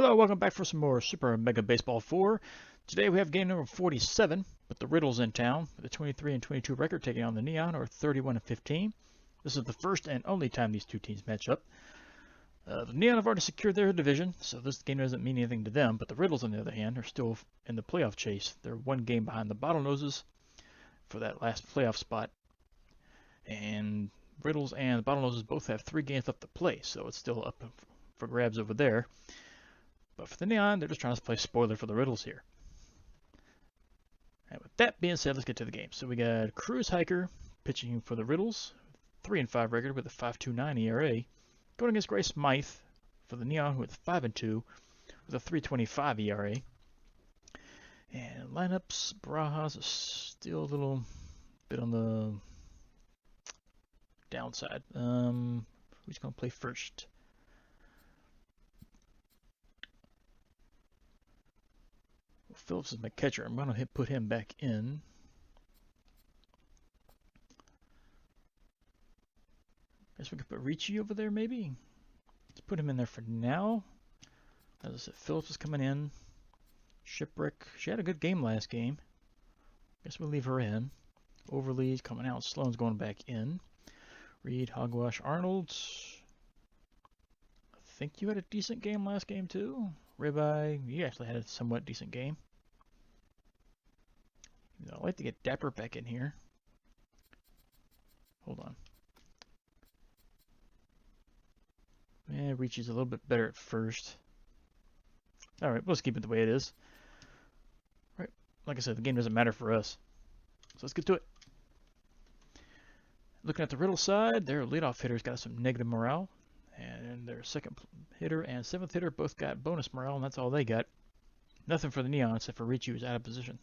Hello, welcome back for some more Super Mega Baseball 4. Today we have game number 47 with the Riddles in town with a 23 and 22 record taking on the Neon, or 31 and 15. This is the first and only time these two teams match up. The Neon have already secured their division, so this game doesn't mean anything to them, but the Riddles, on the other hand, are still in the playoff chase. They're one game behind the Bottlenoses for that last playoff spot. And Riddles and the Bottlenoses both have 3 games left to play, so it's still up for grabs over there. But for the Neon, they're just trying to play spoiler for the Riddles here. And with that being said, let's get to the game. So we got Cruise Hiker pitching for the Riddles, 3-5 record with a 5.29 ERA, going against Grace Smythe for the Neon with 5-2 with a 3.25 ERA. And lineups, Barajas is still a little bit on the downside. Who's going to play first? Phillips is my catcher. I'm going to put him back in. Guess we could put Ricci over there, maybe. Let's put him in there for now. As I said, Phillips is coming in. Shipwreck. She had a good game last game. Guess we'll leave her in. Overly's coming out. Sloan's going back in. Reed, Hogwash, Arnold. I think you had a decent game last game too. Ribeye, you actually had a somewhat decent game. I'd like to get Dapper back in here. Hold on. Yeah, Ricci's a little bit better at first. Alright, let's keep it the way it is. Right, like I said, the game doesn't matter for us. So let's get to it. Looking at the Riddle side, their leadoff hitter's got some negative morale. And their second hitter and 7th hitter both got bonus morale, and that's all they got. Nothing for the Neon except for Ricci, who's out of position.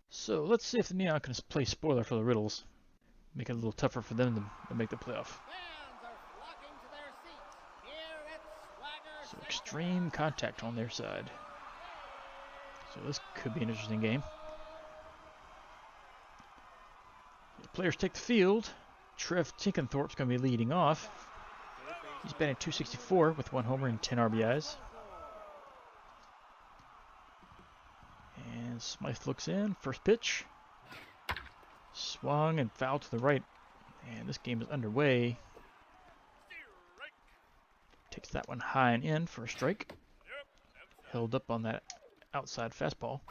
So let's see if the Neon can play spoiler for the Riddles. Make it a little tougher for them to make the playoff. So extreme contact on their side. So this could be an interesting game. The players take the field. Trev Tinkenthorpe's going to be leading off. He's batting .264 with 1 homer and 10 RBIs. And Smythe looks in. First pitch. Swung and fouled to the right. And this game is underway. Takes that one high and in for a strike. Held up on that outside fastball.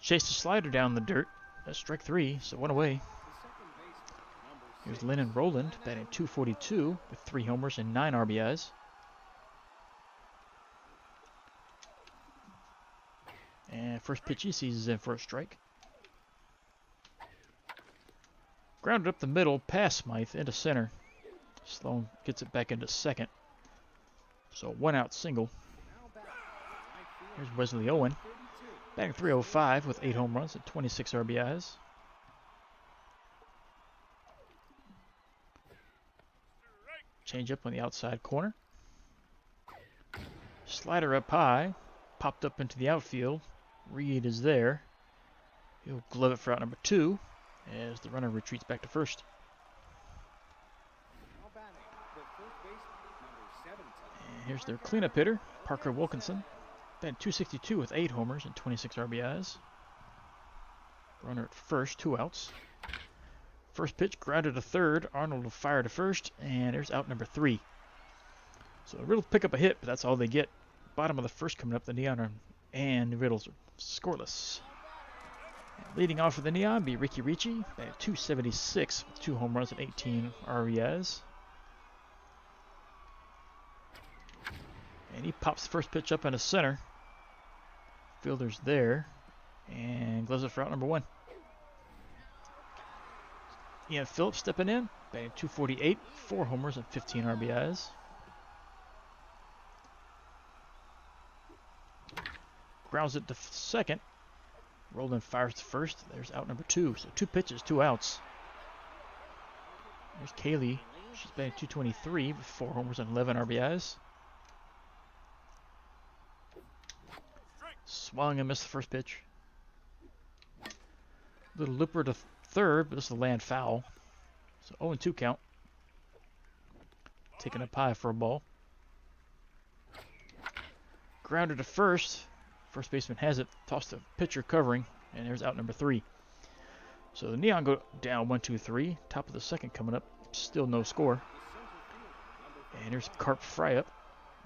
Chased the slider down the dirt. That's strike 3, so 1 away. Here's Lennon Rowland, batting .242 with 3 homers and 9 RBIs. And first pitch he sees is in for a strike. Grounded up the middle, past Smythe into center. Sloan gets it back into second. So 1 out single. Here's Wesley Owen, batting .305 with 8 home runs and 26 RBIs. Change up on the outside corner. Slider up high. Popped up into the outfield. Reed is there. He'll glove it for out number 2 as the runner retreats back to first. And here's their cleanup hitter, Parker Wilkinson. Batting .262 with 8 homers and 26 RBIs. Runner at first, 2 outs. First pitch grounded to third. Arnold will fire to first, and there's out number 3. So the Riddles pick up a hit, but that's all they get. Bottom of the first coming up, the Neon and the Riddles are scoreless. And leading off for the Neon be Ricky Ricci, batting .276 with 2 home runs and 18 RBIs. And he pops the first pitch up into center. Fielder's there, and gloves it for out number 1. Ian Phillips stepping in, batting .248, 4 homers and 15 RBIs. Grounds it to second. Rowland fires to first. There's out number 2. So 2 pitches, 2 outs. There's Kaylee. She's batting .223 with 4 homers and 11 RBIs. Swung and missed the first pitch. Little looper to third, but this will land foul. So 0-2 count. Taken up high for a ball. Grounded to first. First baseman has it. Tossed the pitcher covering. And there's out number 3. So the Neon go down 1-2-3. Top of the second coming up. Still no score. And here's Carp Fry up.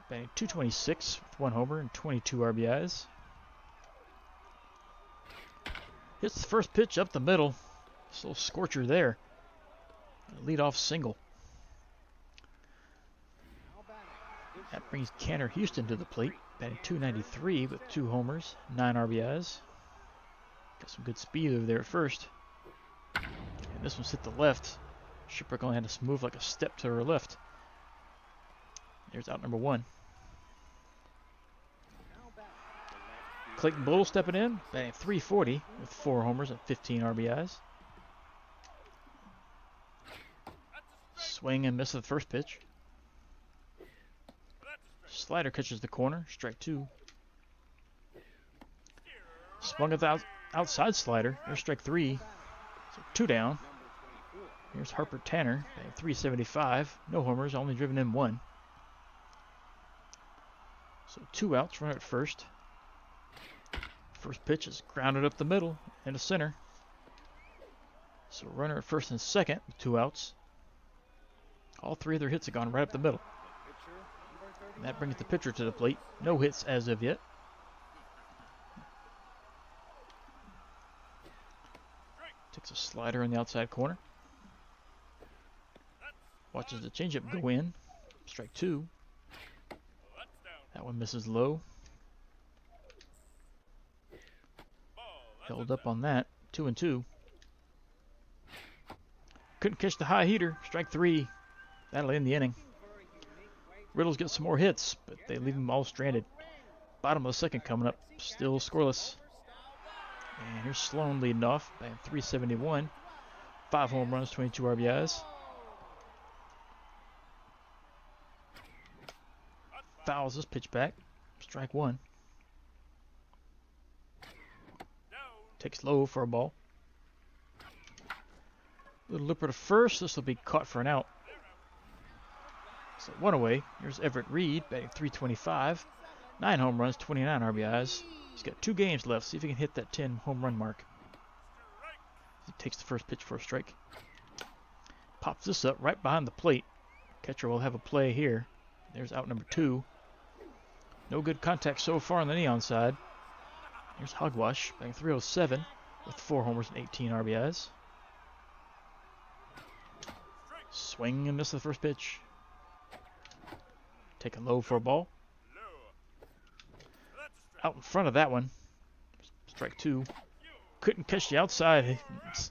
Batting .226 with 1 homer and 22 RBIs. Hits the first pitch up the middle. This little scorcher there. Leadoff single. That brings Canner Houston to the plate. Batting .293 with 2 homers, 9 RBIs. Got some good speed over there at first. And this one's hit the left. Shipwreck only had to move like a step to her left. There's out number 1. Clayton Bull stepping in, batting .340 with 4 homers and 15 RBIs. Swing and miss the first pitch. Slider catches the corner, strike 2. Swung at the outside slider, there's strike 3. So 2 down. Here's Harper Tanner, batting .375, no homers, only driven in 1. So 2 outs, runner at first. First pitch is grounded up the middle into center. So runner at first and second with 2 outs. All 3 of their hits have gone right up the middle. And that brings the pitcher to the plate. No hits as of yet. Takes a slider in the outside corner. Watches the changeup go in. Strike 2. That one misses low. Held up on that. 2-2. Couldn't catch the high heater. Strike 3. That'll end the inning. Riddles get some more hits, but they leave them all stranded. Bottom of the second coming up. Still scoreless. And here's Sloan leading off. Batting .371. 5 home runs, 22 RBIs. Fouls this pitch back. Strike 1. Takes low for a ball. Little looper to first. This will be caught for an out. So 1 away. Here's Everett Reed, batting .325. 9 home runs, 29 RBIs. He's got 2 games left. See if he can hit that 10 home run mark. He takes the first pitch for a strike. Pops this up right behind the plate. Catcher will have a play here. There's out number 2. No good contact so far on the Neon side. Here's Hogwash, batting .307 with 4 homers and 18 RBIs. Swing and miss the first pitch. Taken low for a ball. Out in front of that one. Strike 2. Couldn't catch the outside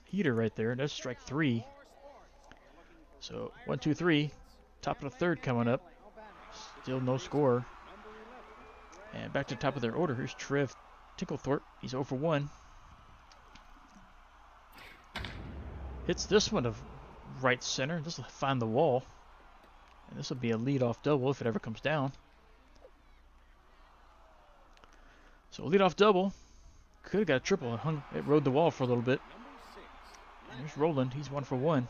heater right there. That's strike 3. So 1-2-3. Top of the third coming up. Still no score. And back to the top of their order. Here's Trev Tinklethorpe. He's 0 for 1. Hits this one to right center. This will find the wall. And this will be a leadoff double if it ever comes down. So a leadoff double. Could have got a triple. It rode the wall for a little bit. And here's Roland. He's 1 for 1.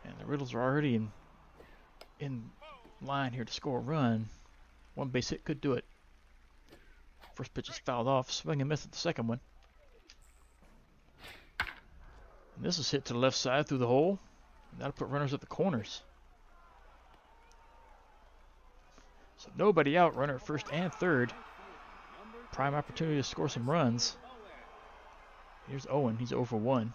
And the Riddles are already in line here to score a run. 1 base hit could do it. First pitch is fouled off. Swing and miss at the second one. And this is hit to the left side through the hole. And that'll put runners at the corners. So nobody out. Runner at first and third. Prime opportunity to score some runs. Here's Owen. He's 0 for 1.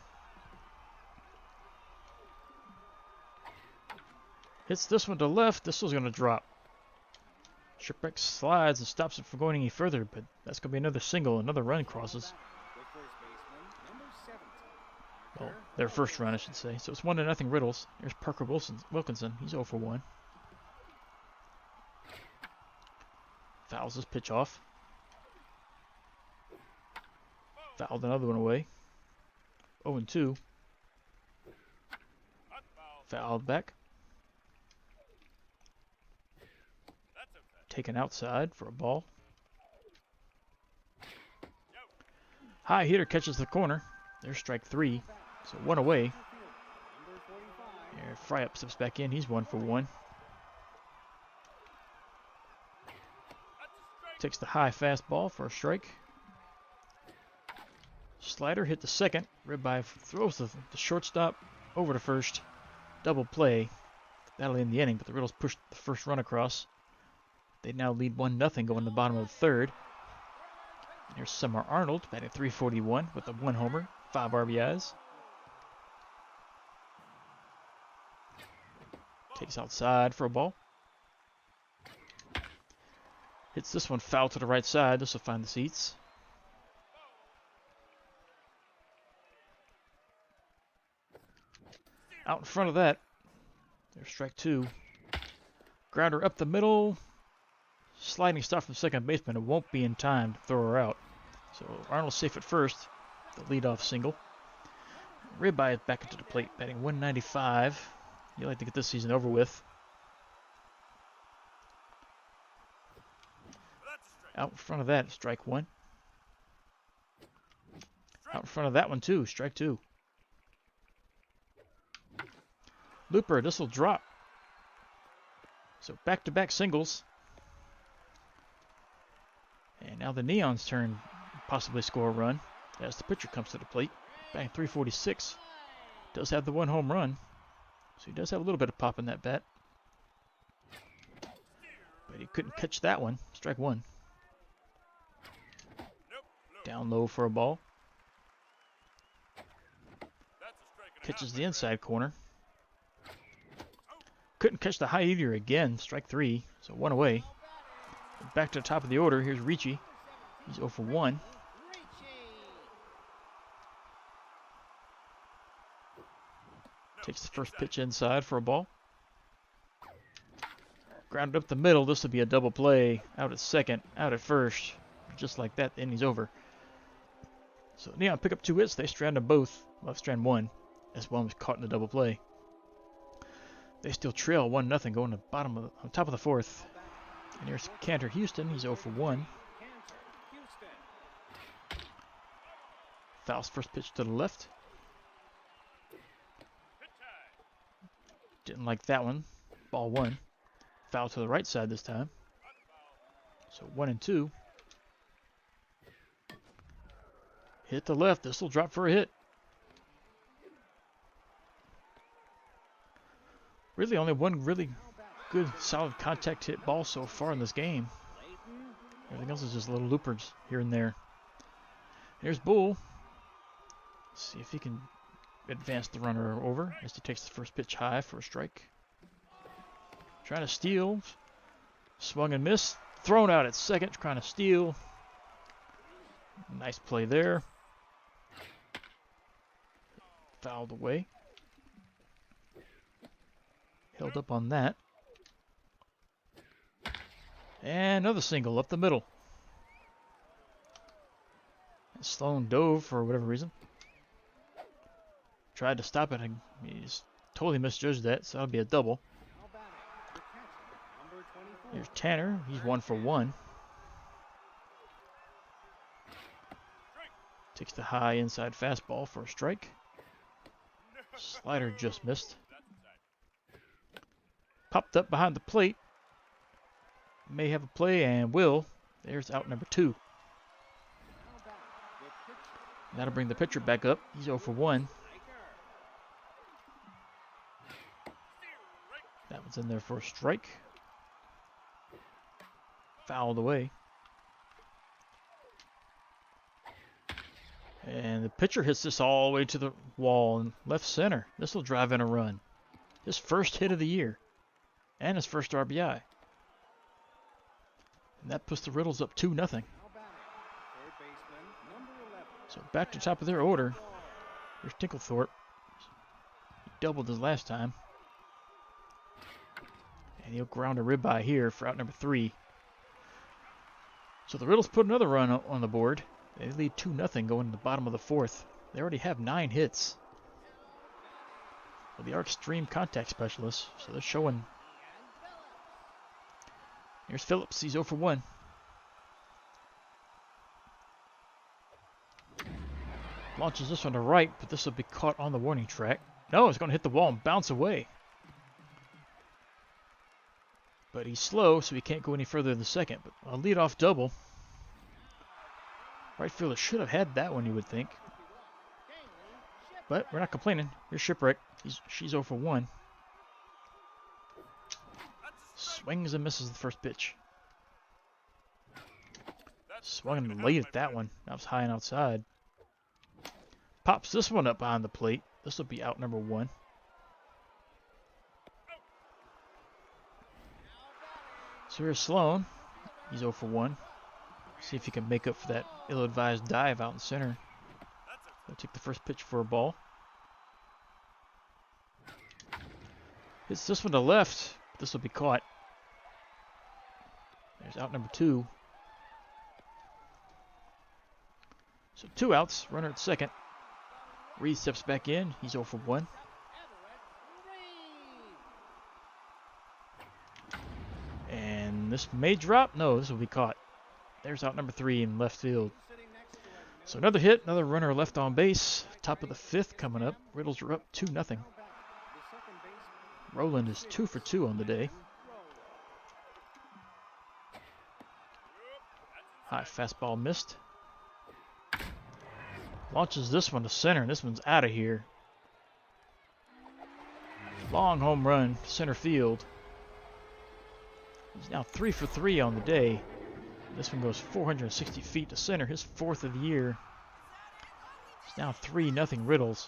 Hits this one to left. This one's going to drop. Shipwreck slides and stops it from going any further, but that's going to be another single. Another run crosses. Well, their first run, I should say. So it's 1-0 Riddles. There's Parker Wilkinson. He's 0 for 1. Fouls this pitch off. Fouled another one away. 0-2. Fouled back. Taken outside for a ball. High hitter catches the corner. There's strike 3. So 1 away. Alright, Fry Up steps back in. He's 1 for 1. Takes the high fastball for a strike. Slider hit the second. Ribeye throws the shortstop over to first. Double play. That'll end the inning, but the Riddles pushed the first run across. They now lead 1-0 going to the bottom of the third. And here's Summer Arnold batting .341 with a 1 homer, 5 RBIs. Takes outside for a ball. Hits this one foul to the right side. This will find the seats. Out in front of that, there's strike 2. Grounder up the middle. Sliding stop from second baseman. It won't be in time to throw her out. So Arnold's safe at first. The leadoff single. Ribeye is back into the plate, batting .195. You like to get this season over with. Out in front of that, strike 1. Out in front of that one too, strike 2. Looper, this will drop. So back-to-back singles. And now the Neon's turn to possibly score a run as the pitcher comes to the plate. Batting .346. Does have the 1 home run. So he does have a little bit of pop in that bat. But he couldn't catch that one. Strike 1. Down low for a ball. Catches the inside corner. Couldn't catch the high either again. Strike 3. So 1 away. Back to the top of the order. Here's Ricci. He's 0 for 1. Takes the first pitch inside for a ball. Grounded up the middle. This will be a double play. Out at second. Out at first. Just like that, the inning's over. So Neon pick up 2 hits. They strand them both. Well, strand 1. As one was caught in the double play. They still trail 1-0 going to on top of the 4th. And here's Cantor Houston. He's 0 for 1. Fouls first pitch to the left. Didn't like that one. Ball 1. Foul to the right side this time. So 1-2. Hit the left. This will drop for a hit. Really only one really good solid contact hit ball so far in this game. Everything else is just little loopers here and there. Here's Bull. Let's see if he can advance the runner over as he takes the first pitch high for a strike. Trying to steal. Swung and missed. Thrown out at second, trying to steal. Nice play there. Fouled away. Held up on that. And another single up the middle. And Sloan dove for whatever reason. Tried to stop it and he's totally misjudged that, so that'll be a double. Here's Tanner. He's 1 for 1. Takes the high inside fastball for a strike. Slider just missed. Popped up behind the plate. May have a play and will. There's out number 2. That'll bring the pitcher back up. He's 0 for 1. That one's in there for a strike. Fouled away. And the pitcher hits this all the way to the wall in left center. This will drive in a run. His first hit of the year. And his first RBI. And that puts the Riddles up 2-0. So back to the top of their order. There's Tinklethorpe. He doubled his last time. And he'll ground a ribeye here for out number 3. So the Riddles put another run on the board. They lead 2-0 going to the bottom of the 4th. They already have 9 hits. Well, they are extreme contact specialists, so they're showing. Here's Phillips. He's 0 for 1. Launches this one to right, but this will be caught on the warning track. No, it's going to hit the wall and bounce away. But he's slow, so he can't go any further in the second. But a leadoff double. Right fielder should have had that one, you would think. But we're not complaining. Here's Shipwreck. She's 0 for 1. Swings and misses the first pitch. Swung late at that one. That was high and outside. Pops this one up behind the plate. This will be out number 1. So here's Sloan. He's 0 for 1. See if he can make up for that ill-advised dive out in center. He'll take the first pitch for a ball. Hits this one to left. This will be caught. There's out number 2. So 2 outs. Runner at second. Reed steps back in. He's 0 for 1. And this may drop. No, this will be caught. There's out number 3 in left field. So another hit, another runner left on base. Top of the 5th coming up. Riddles are up 2-0. Roland is 2 for 2 on the day. High fastball missed. Launches this one to center, and this one's out of here. Long home run, center field. He's now 3 for 3 on the day. This one goes 460 feet to center, his 4th of the year. It's now 3-0 Riddles.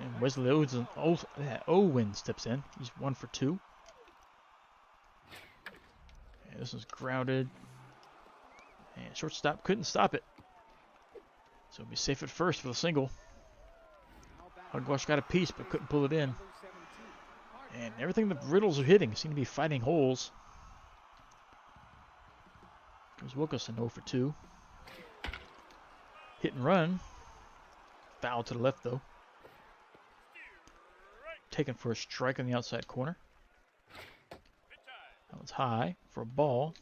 And Wesley Owen steps in. He's 1 for 2. And this one's grounded. And shortstop couldn't stop it. So it'll be safe at first for the single. Hugwash got a piece but couldn't pull it in. And everything the Riddles are hitting seem to be fighting holes. Here's Wilkerson 0 for 2. Hit and run. Foul to the left though. Taken for a strike on the outside corner. That one's high for a ball.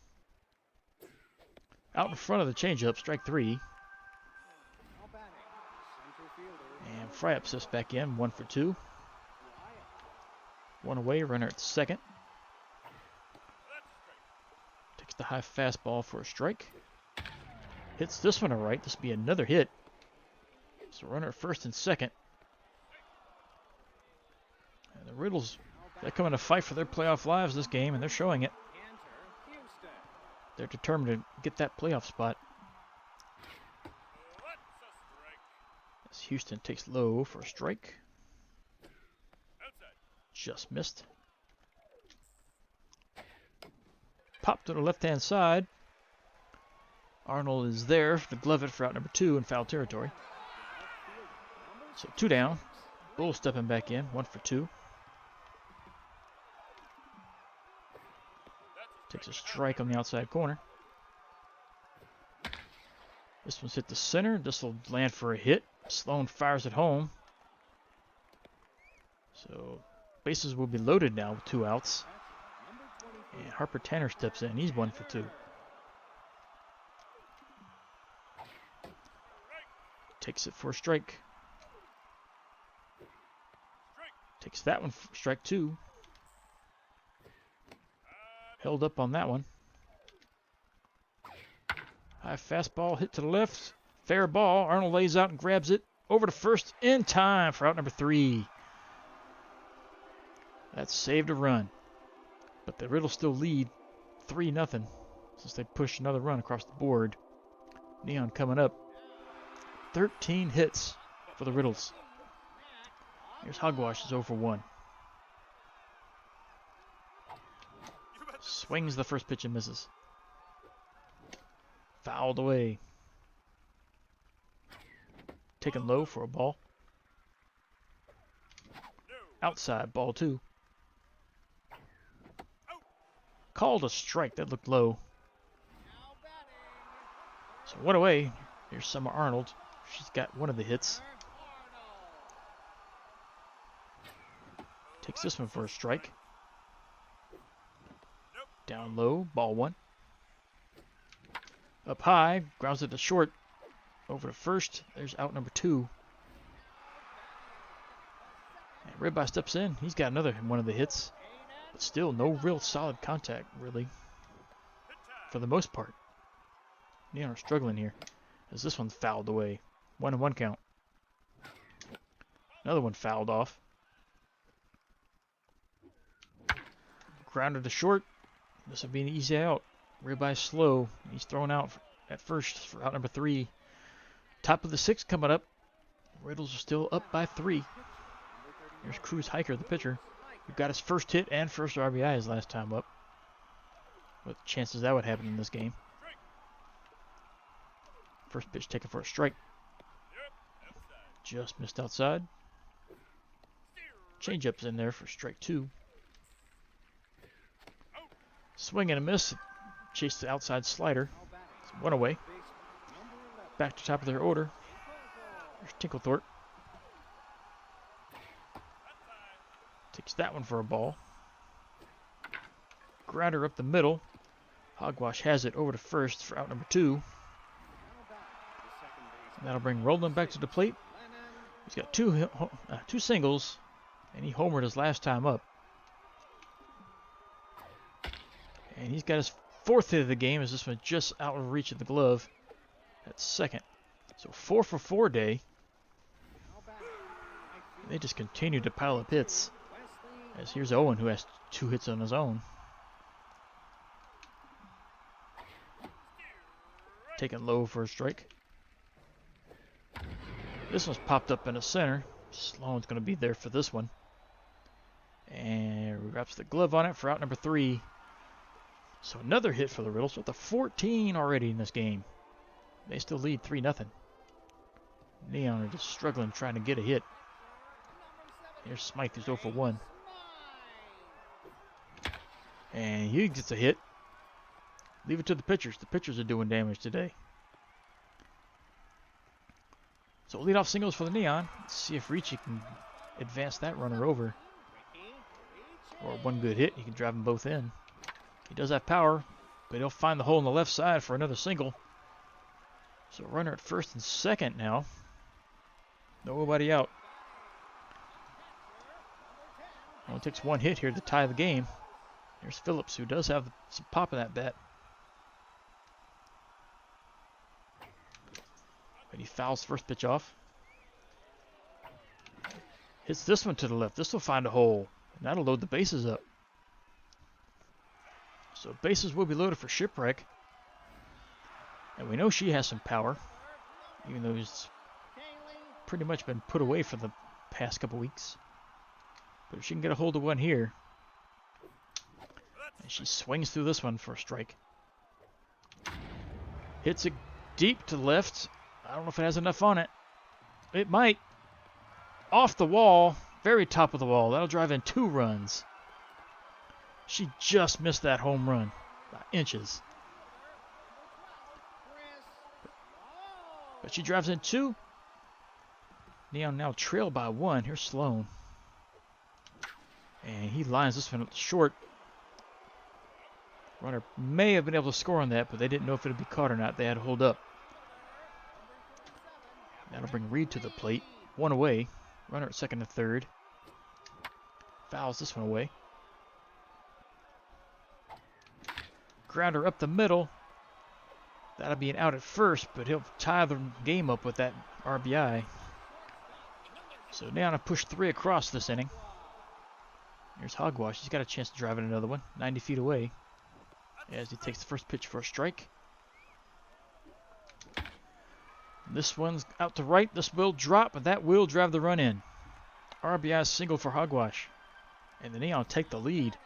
Out in front of the changeup, strike 3. And Fryup steps back in, 1 for 2. 1 away, runner at second. Takes the high fastball for a strike. Hits this one right. This will be another hit. So runner at first and second. And the Riddles, they're coming to fight for their playoff lives this game, and they're showing it. They're determined to get that playoff spot. As Houston takes low for a strike. Just missed. Pop to the left-hand side. Arnold is there to glove it for out number 2 in foul territory. So 2 down. Bull stepping back in, 1 for 2. Takes a strike on the outside corner. This one's hit the center. This will land for a hit. Sloan fires it home. So bases will be loaded now with 2 outs. And Harper Tanner steps in. He's 1 for 2. Takes it for a strike. Takes that one for strike 2. Held up on that one. High fastball hit to the left. Fair ball. Arnold lays out and grabs it. Over to first in time for out number 3. That saved a run. But the Riddles still lead 3-0 since they pushed another run across the board. Neon coming up. 13 hits for the Riddles. Here's Hogwash, is 0 for 1. Swings the first pitch and misses. Fouled away. Taken low for a ball. Outside, ball 2. Called a strike, that looked low. So 1 away. Here's Summer Arnold. She's got 1 of the hits. Takes this one for a strike. Down low, ball 1. Up high, grounds it to short. Over to first, there's out number 2. And Ribeye steps in. He's got another one of the hits. But still, no real solid contact, really. For the most part. Neon are struggling here. As this one's fouled away. 1-1 count. Another one fouled off. Grounded to short. This would be an easy out. Ribeye slow. He's thrown out at first for out number 3. Top of the 6th coming up. Riddles are still up by 3. Here's Cruz Hiker, the pitcher, who got his first hit and first RBI his last time up. What chances that would happen in this game? First pitch taken for a strike. Just missed outside. Changeup's in there for strike 2. Swing and a miss. Chase the outside slider. It's 1 away. Back to top of their order. Here's Tinklethorpe. Takes that one for a ball. Grounder up the middle. Hogwash has it over to first for out number 2. And that'll bring Roland back to the plate. He's got two singles, and he homered his last time up. And he's got his 4th hit of the game as this one just out of reach of the glove at second. So 4 for 4 day. They just continue to pile up hits. As here's Owen, who has 2 hits on his own. Taken low for a strike. This one's popped up in the center. Sloan's going to be there for this one. And wraps the glove on it for out number 3. So another hit for the Riddles with a 14 already in this game. They still lead 3-0. Neon are just struggling trying to get a hit. Here's Smythe, who's 0 for 1. And he gets a hit. Leave it to the pitchers. The pitchers are doing damage today. So leadoff singles for the Neon. Let's see if Ricci can advance that runner over. Or one good hit, he can drive them both in. He does have power, but he'll find the hole on the left side for another single. So runner at first and second now. Nobody out. Only takes one hit here to tie the game. There's Phillips, who does have some pop in that bat. But he fouls first pitch off. Hits this one to the left. This will find a hole. And that'll load the bases up. So bases will be loaded for Shipwreck. And we know she has some power. Even though he's pretty much been put away for the past couple weeks. But if she can get a hold of one here. And she swings through this one for a strike. Hits it deep to left. I don't know if it has enough on it. It might. Off the wall. Very top of the wall. That'll drive in 2 runs. She just missed that home run by inches. But she drives in 2. Neon now trailed by 1. Here's Sloan. And he lines this one up short. Runner may have been able to score on that, but they didn't know if it would be caught or not. They had to hold up. That'll bring Reed to the plate. 1 away. Runner at second and third. Fouls this one away. Grounder up the middle. That'll be an out at first, but he'll tie the game up with that RBI. So now to push 3 across this inning. Here's Hogwash. He's got a chance to drive in another one. 90 feet away. As he takes the first pitch for a strike. This one's out to right. This will drop, but that will drive the run in. RBI single for Hogwash. And the Neon take the lead.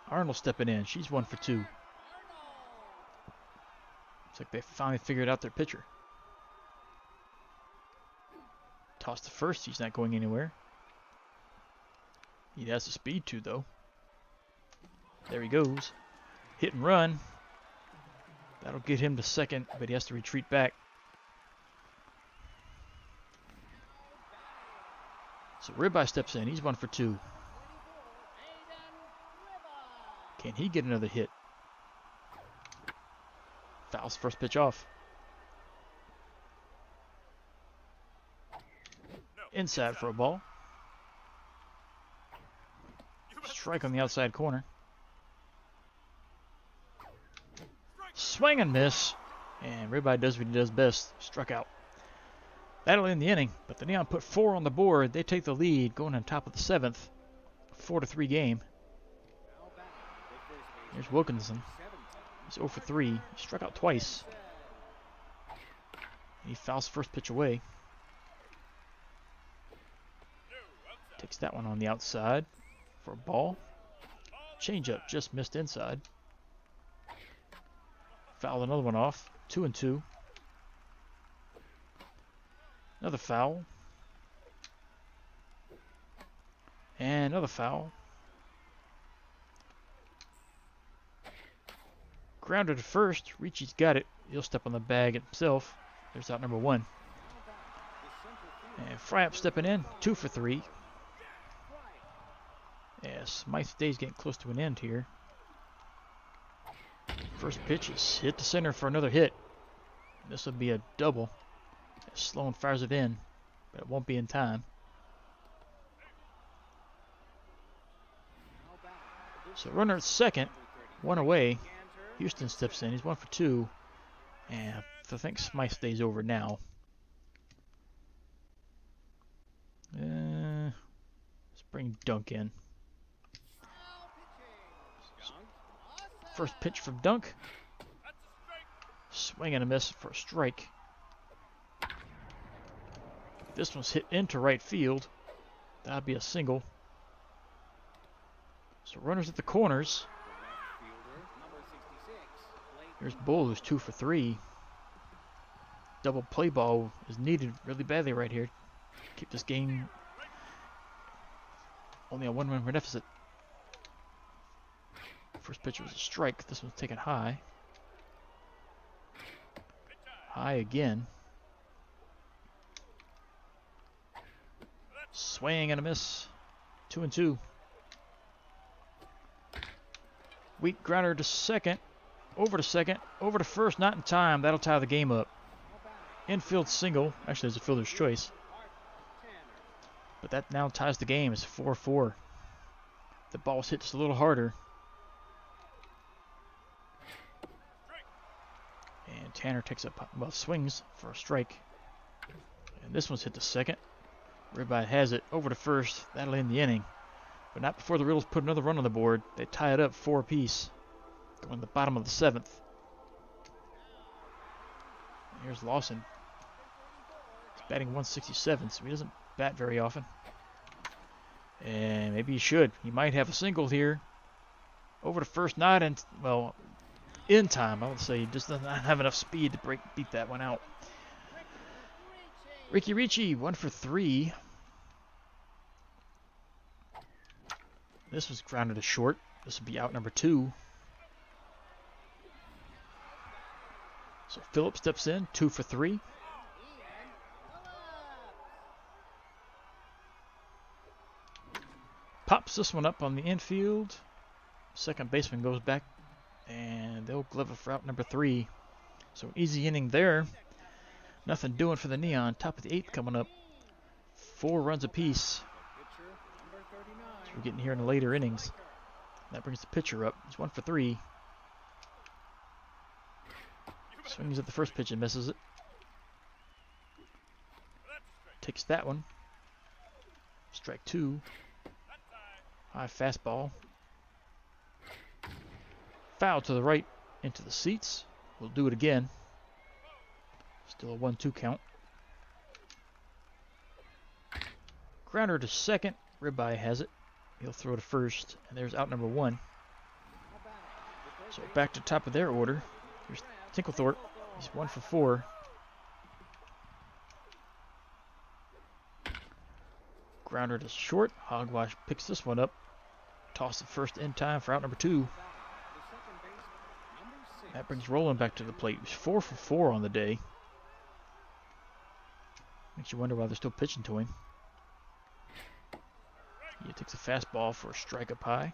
Arnold stepping in. She's 1 for 2. Looks like they finally figured out their pitcher. Toss to first. He's not going anywhere. He has the speed to, though. There he goes. Hit and run. That'll get him to second, but he has to retreat back. So Ribeye steps in. He's 1 for 2. Can he get another hit? Fouls first pitch off. inside for a ball. Strike on the outside corner. Swing and miss. And Ribeye does what he does best. Struck out. That'll end the inning, but the Neon put 4 on the board. They take the lead going on top of the 7th. 4-3 game. Here's Wilkinson. He's 0 for 3. He struck out twice. He fouls first pitch away. Takes that one on the outside for a ball. Changeup just missed inside. Fouled another one off. 2-2. Another foul. And another foul. Grounded to first. Ricci's got it. He'll step on the bag himself. There's out number 1. And Fryup stepping in. 2 for 3. Yeah, Smythe Day's getting close to an end here. First pitch is hit to center for another hit. This will be a double. Sloan fires it in, but it won't be in time. So runner at second, 1 away. Houston steps in. He's 1 for 2. And I think Smythe stays over now. Let's bring Dunk in. First pitch from Dunk. Swing and a miss for a strike. This one's hit into right field. That'll be a single. So runners at the corners. Here's Bull, who's 2 for 3. Double play ball is needed really badly right here. Keep this game only a 1-run deficit. First pitch was a strike. This one's taken high. High again. Swing and a miss. 2-2. Weak grounder to second. Over to second. Over to first. Not in time. That'll tie the game up. Infield single. Actually, there's a fielder's choice. But that now ties the game. It's 4-4. The ball's hit just a little harder. And Tanner takes up, well, swings for a strike. And this one's hit to second. Ribeye has it over to first. That'll end the inning. But not before the Riddles put another run on the board. They tie it up 4 apiece. Going to the bottom of the 7th. Here's Lawson. He's batting 167, so he doesn't bat very often. And maybe he should. He might have a single here. Over to first, not in, well, in time. I would say he just doesn't have enough speed to beat that one out. Ricky Ricci, 1 for 3. This was grounded to short. This would be out number 2. So Phillips steps in, 2 for 3. Pops this one up on the infield. Second baseman goes back, and they'll glove it for out number 3. So an easy inning there. Nothing doing for the Neon. Top of the 8th coming up. 4 runs apiece. So we're getting here in the later innings. That brings the pitcher up. He's 1 for 3. Swings at the first pitch and misses it. Takes that one. Strike 2. High fastball. Foul to the right into the seats. We'll do it again. Still a 1-2 count. Grounder to second. Ribeye has it. He'll throw to first. And there's out number 1. So back to top of their order. Here's Tinklethorpe. He's 1 for 4. Grounder to short. Hogwash picks this one up. Toss it first in time for out number 2. That brings Roland back to the plate. He's 4 for 4 on the day. Makes you wonder why they're still pitching to him. He takes a fastball for a strike up high.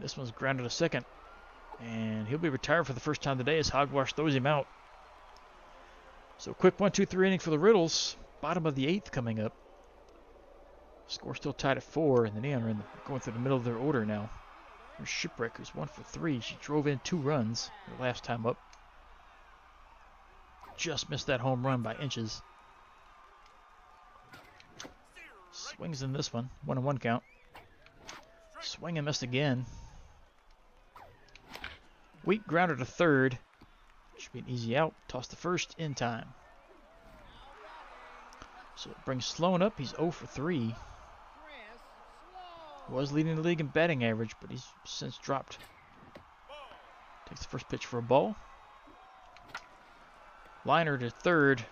This one's grounded to second. And he'll be retired for the first time today as Hogwash throws him out. So quick 1-2-3 inning for the Riddles. Bottom of the 8th coming up. Score still tied at 4, and the Neon are going through the middle of their order now. There's Shipwreck, who's 1 for 3. She drove in 2 runs her last time up. Just missed that home run by inches. Swings in this one. 1-1 count. Swing and missed again. Weak grounder to third. Should be an easy out. Toss the first in time. So it brings Sloan up. He's 0 for 3. Was leading the league in batting average, but he's since dropped. Takes the first pitch for a ball. Liner to third.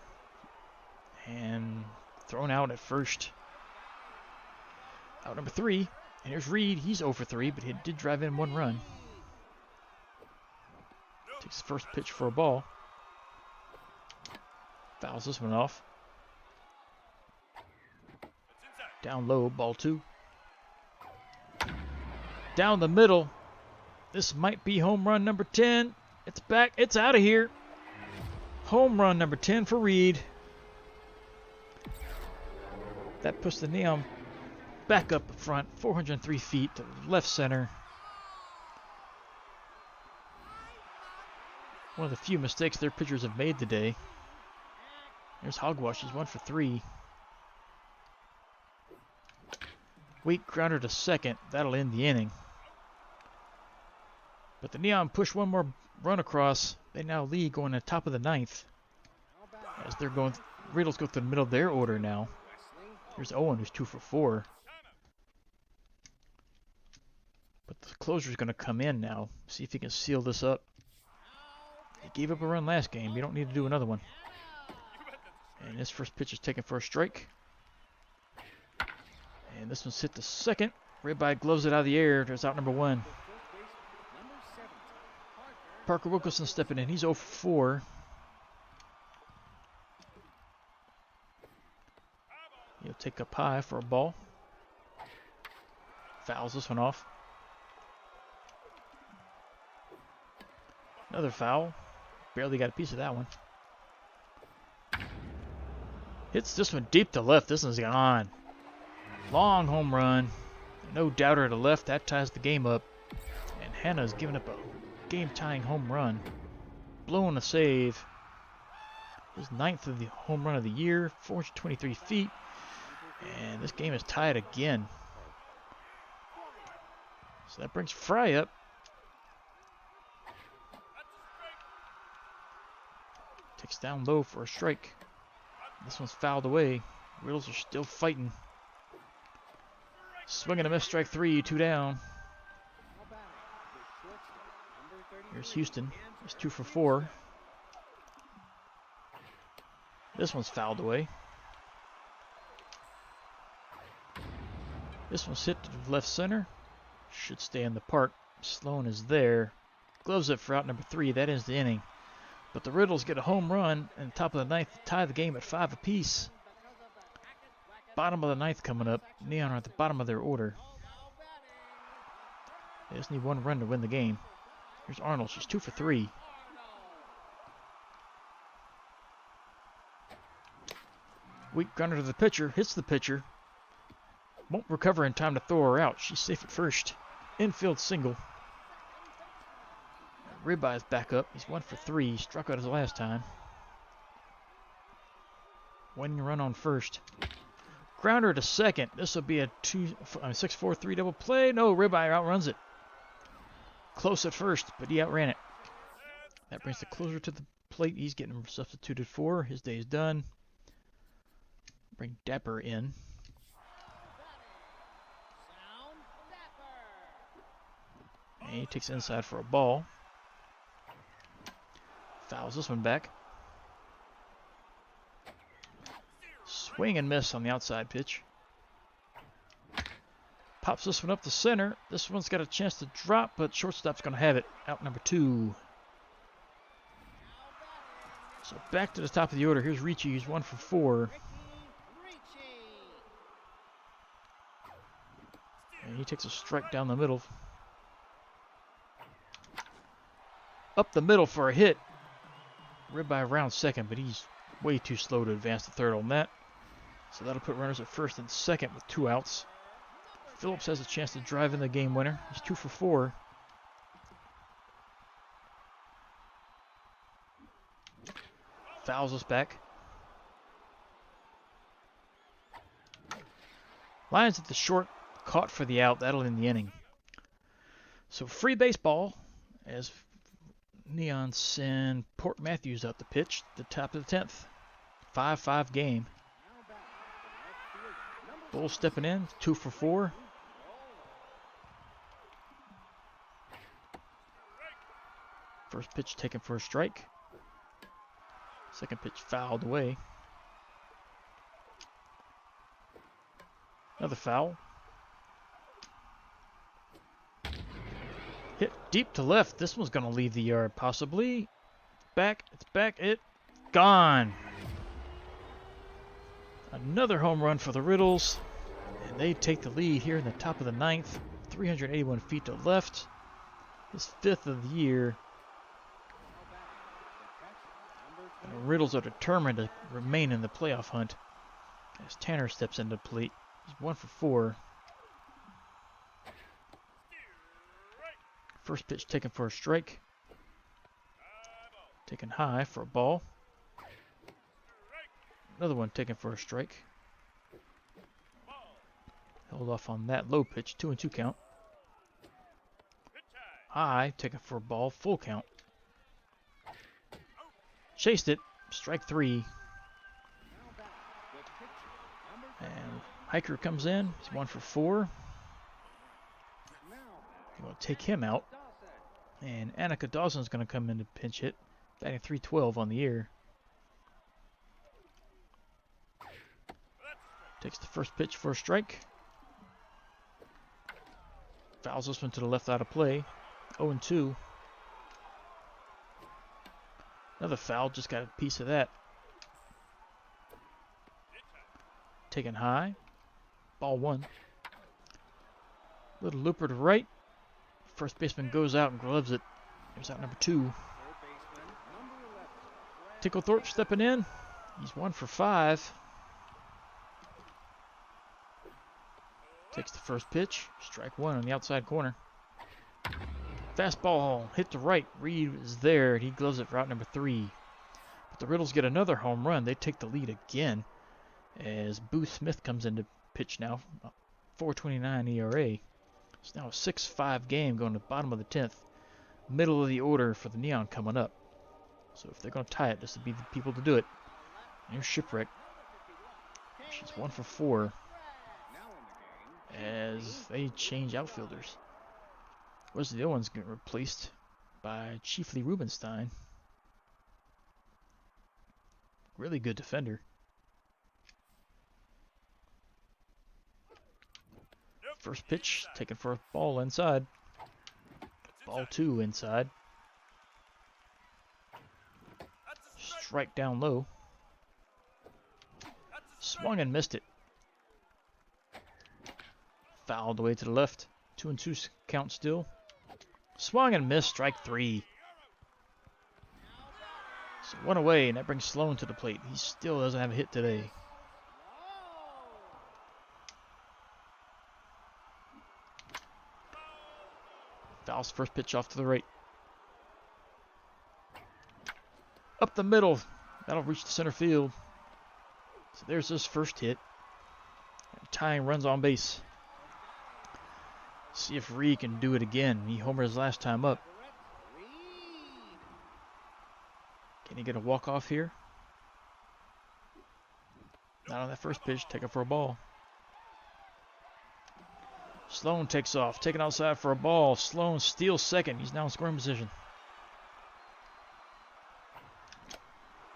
And thrown out at first. Out number 3. And here's Reed. He's 0 for 3, but he did drive in 1 run. Takes the first pitch for a ball. Fouls this one off. Down low, ball 2. Down the middle. This might be home run number 10. It's back. It's out of here. Home run number 10 for Reed. That puts the Neon back up front, 403 feet to left center. One of the few mistakes their pitchers have made today. There's Hogwash. He's 1 for 3. Weak grounder to second. That'll end the inning. But the Neon push one more run across. They now lead going to the top of the 9th. As they're going, Riddles go to the middle of their order now. Here's Owen, who's 2 for 4. But the closer's going to come in now. See if he can seal this up. He gave up a run last game. You don't need to do another one. And this first pitch is taken for a strike. And this one's hit to second. Ribeye gloves it out of the air. There's out number 1. Parker Wilkerson stepping in. He's 0 for 4. He'll take up high for a ball. Fouls this one off. Another foul. Barely got a piece of that one. Hits this one deep to left. This one's gone. Long home run. No doubter to left. That ties the game up. And Hannah's giving up a game-tying home run. Blowing a save. His 9th of the home run of the year. 423 feet. And this game is tied again. So that brings Fry up. Takes down low for a strike. This one's fouled away. Riddles are still fighting. Swing and a miss, strike 3, 2 down. Here's Houston. He's 2 for 4. This one's fouled away. This one's hit to left center. Should stay in the park. Sloan is there. Gloves it for out number 3. That ends the inning. But the Riddles get a home run in the top of the 9th to tie the game at 5 apiece. Bottom of the 9th coming up. Neon are at the bottom of their order. They just need 1 run to win the game. Here's Arnold. She's 2 for 3. Weak grounder to the pitcher. Hits the pitcher. Won't recover in time to throw her out. She's safe at first. Infield single. Ribeye's back up. He's 1 for 3. Struck out his last time. Winning run on first. Grounder to second. This will be a 6-4-3 double play. No, Ribeye outruns it. Close at first, but he outran it. That brings the closer to the plate. He's getting substituted for. His day is done. Bring Dapper in. And he takes inside for a ball. Fouls this one back. Swing and miss on the outside pitch. Pops this one up the center. This one's got a chance to drop, but shortstop's going to have it. Out number 2. So back to the top of the order. Here's Ricci. He's 1 for 4. And he takes a strike down the middle. Up the middle for a hit. Ribeye around second, but he's way too slow to advance to third on that. So that'll put runners at first and second with 2 outs. Phillips has a chance to drive in the game winner. He's 2 for 4. Fouls us back. Lions at the short, caught for the out. That'll end the inning. So free baseball as Neon send Port Matthews out the pitch, the top of the 10th. 5-5 game. Bulls stepping in, 2 for 4. First pitch taken for a strike. Second pitch fouled away. Another foul. Hit deep to left. This one's going to leave the yard, possibly. Back. It's back. It gone. Another home run for the Riddles. And they take the lead here in the top of the 9th. 381 feet to left. His 5th of the year. And the Riddles are determined to remain in the playoff hunt as Tanner steps into the plate. He's 1 for 4. First pitch taken for a strike. Taken high for a ball. Another one taken for a strike. Held off on that low pitch. 2-2 count. High taken for a ball. Full count. Chased it. Strike 3. And Hiker comes in. He's 1 for 4. You want to take him out. And Annika Dawson's going to come in to pinch hit. Batting .312 on the year. Takes the first pitch for a strike. Fouls this one to the left out of play. 0-2. Another foul, just got a piece of that. Taken high. Ball 1. Little looper to right. First baseman goes out and gloves it. Here's out number 2. Ticklethorpe stepping in. He's 1 for 5. Takes the first pitch. Strike 1 on the outside corner. Fastball hit to right. Reed is there. He gloves it for out number 3. But the Riddles get another home run. They take the lead again as Booth Smith comes in to pitch now. 4.29 ERA. It's now a 6-5 game going to the bottom of the 10th. Middle of the order for the Neon coming up. So if they're going to tie it, this would be the people to do it. Here's Shipwreck. She's 1 for 4 as they change outfielders. Whereas the other one's getting replaced by Chiefly Rubenstein. Really good defender. First pitch taken for a ball inside. Ball 2 inside. Strike down low. Swung and missed it. Fouled away to the left. 2-2 count still. Swung and missed. Strike 3. So 1 away, and that brings Sloan to the plate. He still doesn't have a hit today. Fouls first pitch off to the right. Up the middle. That'll reach the center field. So there's his first hit. Tying runs on base. See if Reed can do it again. He homered his last time up. Can he get a walk-off here? Not on that first pitch. Take it for a ball. Sloan takes off. Taken outside for a ball. Sloan steals second. He's now in scoring position.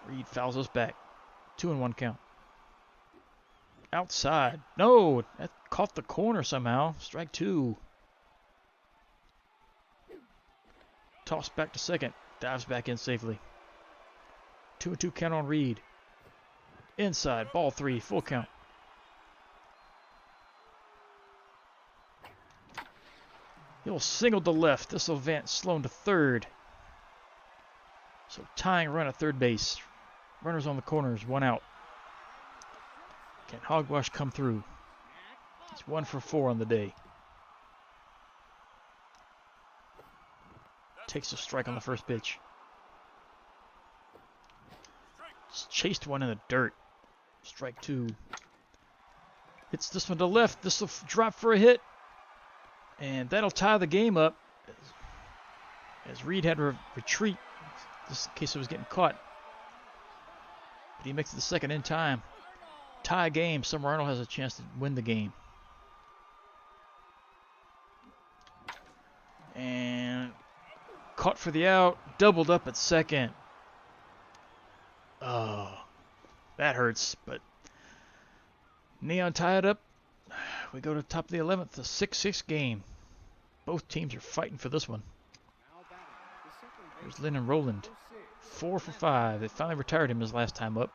Reed fouls us back. 2-1 count. Outside. No! That caught the corner somehow. Strike 2. Toss back to second. Dives back in safely. 2-2 count on Reed. Inside. Ball 3. Full count. He'll single to left. This will advance Sloan to third. So tying run at third base. Runners on the corners. 1 out. Can Hogwash come through? He's 1 for 4 on the day. Takes a strike on the first pitch. Just chased one in the dirt. Strike 2. Hits this one to left. This will drop for a hit. And that'll tie the game up. As Reed had to retreat, just in case it was getting caught. But he makes it the second in time. Tie game. Summer Arnold has a chance to win the game. And caught for the out. Doubled up at second. Oh, that hurts. But Neon tie it up. We go to the top of the 11th. A 6-6 game. Both teams are fighting for this one. There's Lennon Rowland. 4 for 5. They finally retired him his last time up.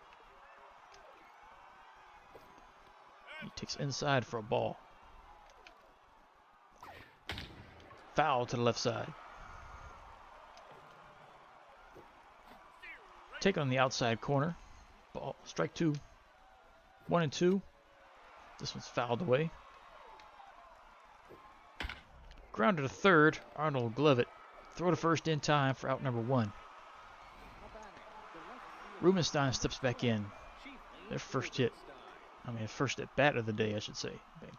He takes inside for a ball. Foul to the left side. Taken on the outside corner. Ball. Strike 2. 1 and 2. This one's fouled away. Grounded to third. Arnold will glove it. Throw to first in time for out number 1. Rubenstein steps back in. Their first hit. First at bat of the day, I should say.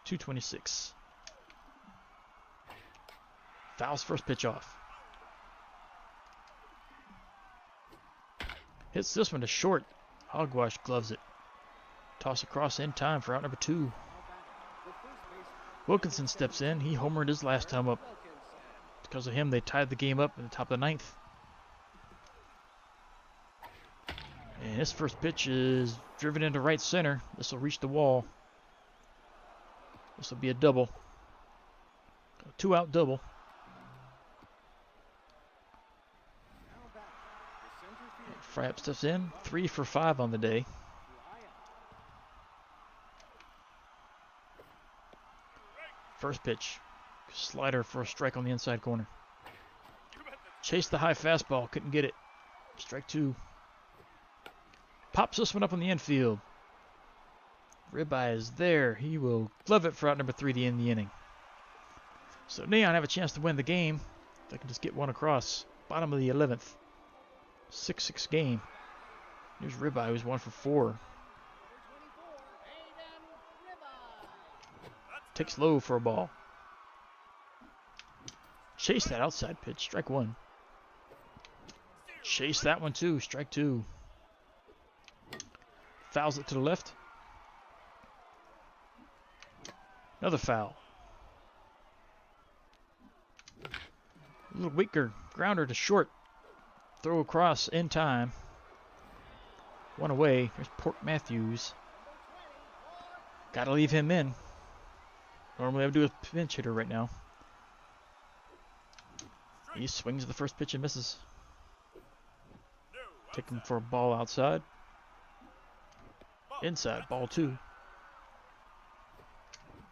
226. Fouls first pitch off. Hits this one to short. Hogwash gloves it. Toss across in time for out number 2. Wilkinson steps in. He homered his last time up. Because of him, they tied the game up in the top of the 9th. And his first pitch is driven into right center. This will reach the wall. This will be a double. A 2-out double. Fryup steps in. 3 for 5 on the day. First pitch. Slider for a strike on the inside corner. Chased the high fastball. Couldn't get it. Strike 2. Pops this one up on the infield. Ribeye is there. He will glove it for out number 3 to end the inning. So Neon have a chance to win the game. They can just get one across. Bottom of the 11th. 6-6 game. Here's Ribeye, who's 1 for 4. Takes low for a ball. Chase that outside pitch. Strike 1. Chase that one too. Strike 2. Fouls it to the left. Another foul. A little weaker. Grounder to short. Throw across in time. 1 away. There's Port Matthews. Got to leave him in. Normally I would do a pinch hitter right now. He swings the first pitch and misses. Taking for a ball outside. Inside, ball 2.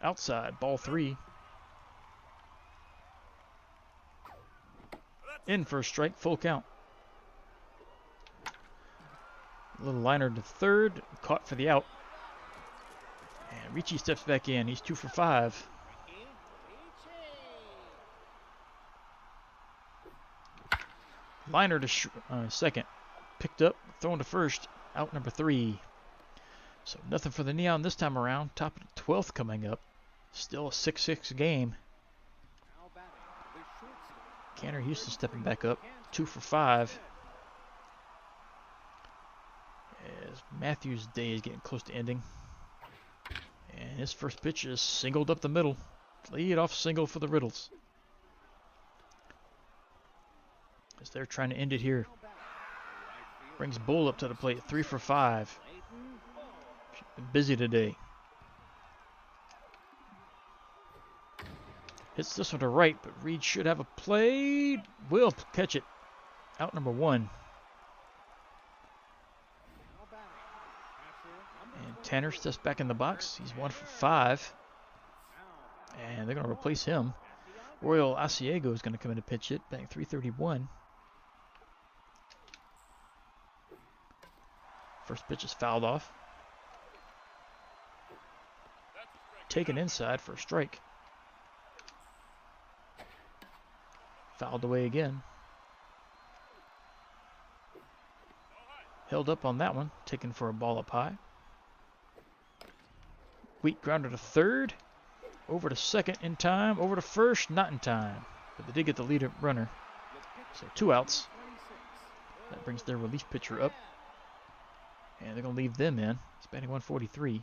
Outside, ball 3. In for a strike, full count. A little liner to third, caught for the out. And Ricci steps back in. He's 2 for 5. Liner to second. Picked up, thrown to first. Out number 3. So nothing for the Neon this time around. Top of the 12th coming up. Still a 6-6 game. Canner Houston stepping back up. 2 for 5. As Matthews' day is getting close to ending. And his first pitch is singled up the middle. Lead off single for the Riddles. As they're trying to end it here. Brings Bull up to the plate. 3 for 5. Been busy today. Hits this one to right, but Reed should have a play. Will catch it. Out number 1. And Tanner steps back in the box. He's 1 for 5. And they're going to replace him. Royal Asiego is going to come in to pitch it. Batting .331. First pitch is fouled off. taken inside for a strike. Fouled away again. Held up on that one, taken for a ball up high. Weak grounder to third. Over to second in time. Over to first, not in time. But they did get the lead runner. So 2 outs. That brings their relief pitcher up. And they're going to leave them in. It's batting 143.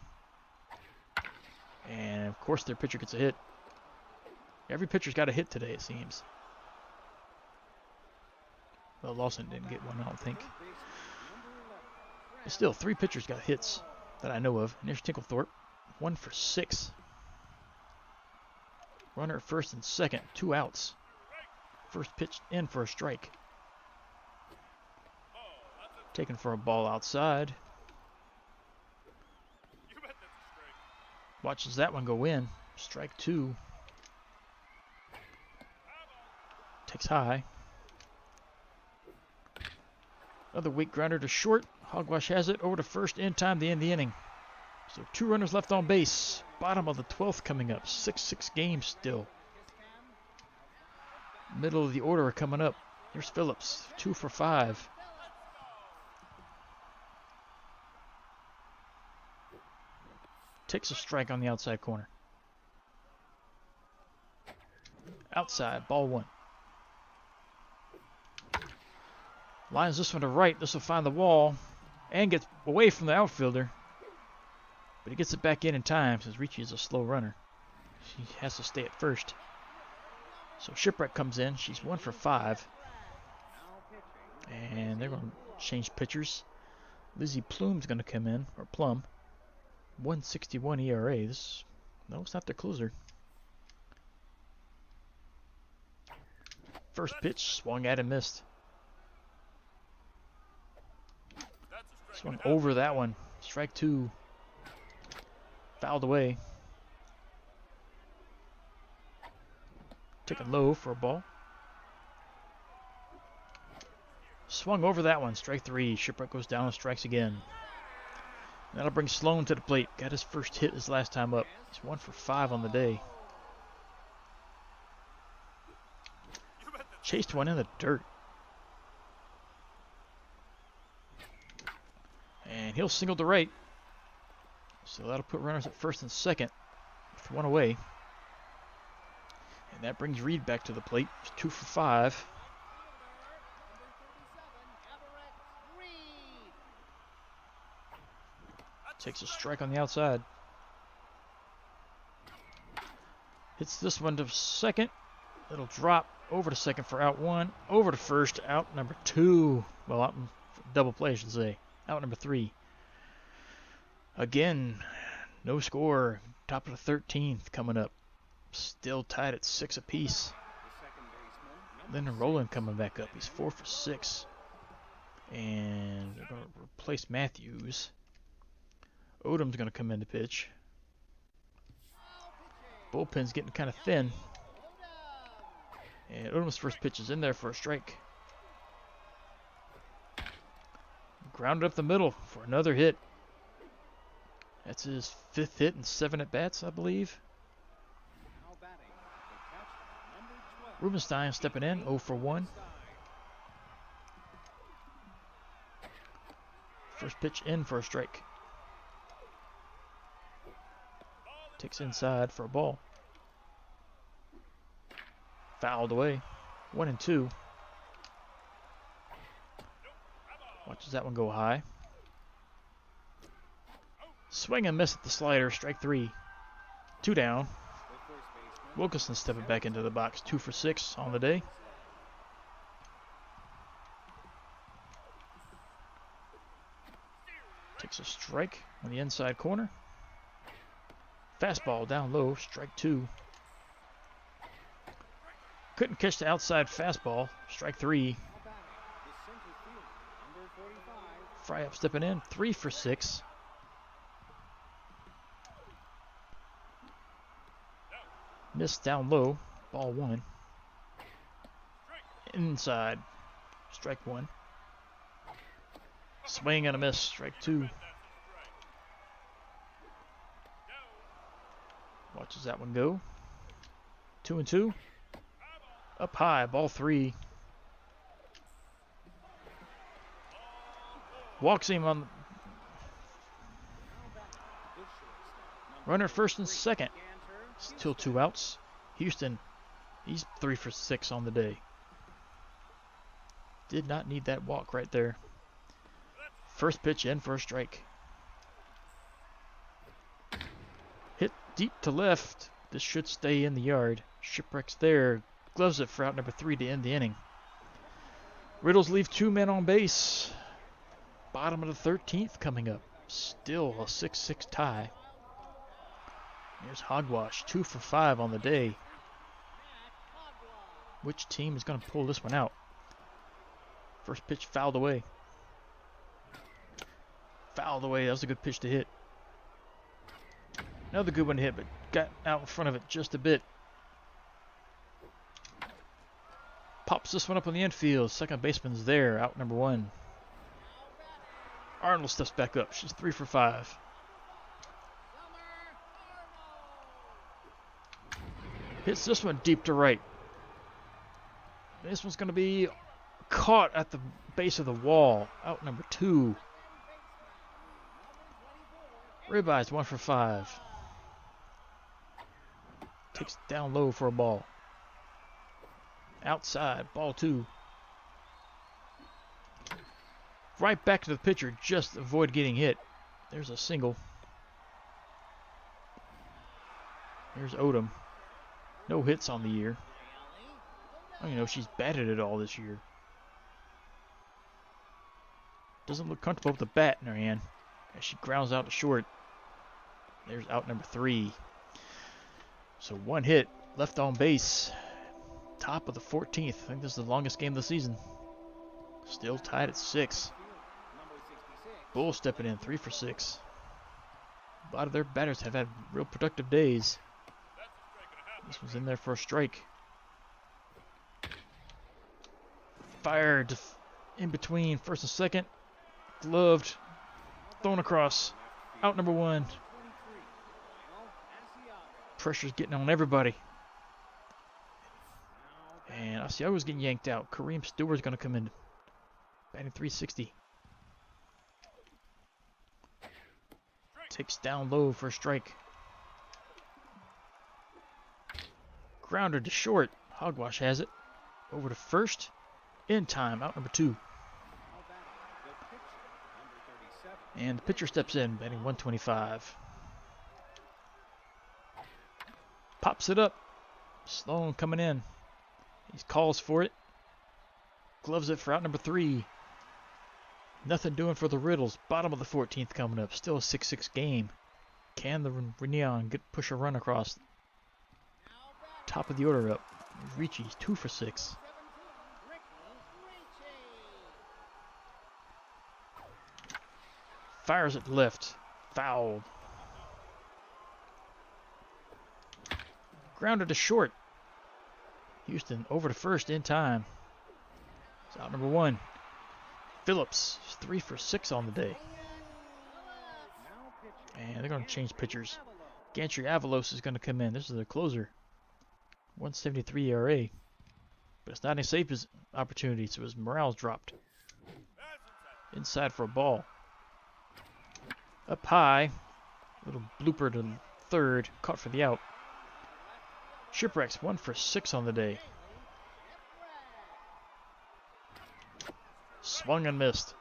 And of course their pitcher gets a hit. Every pitcher's got a hit today, it seems. Well, Lawson didn't get one, I don't think. But still, 3 pitchers got hits that I know of. And there's Tinklethorpe. 1 for 6. Runner at first and second. 2 outs. First pitch in for a strike. Taken for a ball outside. Watches that one go in. Strike 2. Takes high. Another weak grounder to short. Hogwash has it over to first in time to end the inning. So 2 runners left on base. Bottom of the 12th coming up. 6-6 games still. Middle of the order coming up. Here's Phillips. 2 for 5. Takes a strike on the outside corner. Outside, ball 1. Lines this one to right. This will find the wall and gets away from the outfielder. But he gets it back in time since Ricci is a slow runner. She has to stay at first. So Shipwreck comes in. She's 1 for 5. And they're going to change pitchers. Lizzie Plume's going to come in, or Plum. 1.61 ERA. No, it's not their closer. First pitch, swung at and missed. Swung over that one. Strike 2. Fouled away. Taken low for a ball. Swung over that one. Strike 3. Shipwreck goes down and strikes again. That'll bring Sloan to the plate. Got his first hit his last time up. He's 1 for 5 on the day. Chased one in the dirt. And he'll single to right. So that'll put runners at first and second with 1 away. And that brings Reed back to the plate. He's 2 for 5. Takes a strike on the outside. Hits this one to second. It'll drop over to second for out 1. Over to first, out number 2. Well, out double play, I should say. Out number 3. Again, no score. Top of the 13th coming up. Still tied at 6 apiece. Lyndon Rowland coming back up. He's 4 for 6. And they're going to replace Matthews. Odom's going to come in to pitch. Bullpen's getting kind of thin. And Odom's first pitch is in there for a strike. Grounded up the middle for another hit. That's his 5th hit and 7 at-bats, I believe. Rubenstein stepping in, 0 for 1. First pitch in for a strike. Takes inside for a ball. Fouled away. 1 and 2. Watches that one go high. Swing and miss at the slider. Strike 3. 2 down. Wilkinson stepping back into the box. 2 for 6 on the day. Takes a strike on the inside corner. Fastball down low. Strike 2. Couldn't catch the outside fastball. Strike 3. Fry up stepping in. 3 for 6. Missed down low. Ball 1. Inside. Strike 1. Swing and a miss. Strike 2. Watches that one go. 2-2. Up high, ball 3. Walks him on. Runner first and second. Still 2 outs. Houston, he's 3 for 6 on the day. Did not need that walk right there. First pitch in for a strike. Hit deep to left. This should stay in the yard. Shipwreck's there. Gloves it for out number 3 to end the inning. Riddles leave 2 men on base. Bottom of the 13th coming up. Still a 6-6 tie. Here's Hogwash, 2 for 5 on the day. Which team is going to pull this one out? First pitch fouled away. Fouled away. That was a good pitch to hit. Another good one to hit, but got out in front of it just a bit. Pops this one up on the infield. Second baseman's there. Out number 1. Arnold steps back up. She's 3 for 5. Hits this one deep to right. This one's going to be caught at the base of the wall. Out number 2. Ribeyes 1 for 5. Takes down low for a ball. Outside, ball 2. Right back to the pitcher, just avoid getting hit. There's a single. Here's Odom. No hits on the year. I don't even know if she's batted it all this year. Doesn't look comfortable with the bat in her hand as she grounds out to short. There's out number 3. So 1 hit left on base. Top of the 14th. I think this is the longest game of the season. Still tied at 6. Bull stepping in, 3 for 6. A lot of their batters have had real productive days. This one's in there for a strike. Fired in between first and second. Gloved. Thrown across. Out number 1. Pressure's getting on everybody. And Asiago's getting yanked out. Kareem Stewart's going to come in. Batting 360. Takes down low for a strike. Grounder to short. Hogwash has it. Over to first. In time. Out number 2. And the pitcher steps in. Batting 125. Pops it up. Sloan coming in. He calls for it. Gloves it for out number 3. Nothing doing for the Riddles. Bottom of the 14th coming up. Still a 6-6 game. Can the Neon push a run across? Top of the order up. Ricci's 2 for 6. Fires it left. Foul. Grounded to short. Houston over to first in time. It's out number 1. Phillips, 3 for 6 on the day. And they're going to change pitchers. Gantry Avalos is going to come in. This is their closer. 173 ERA. But it's not a safe opportunity, so his morale's dropped. Inside for a ball. Up high. Little blooper to third. Caught for the out. Shipwreck's 1 for 6 on the day. Swung and missed.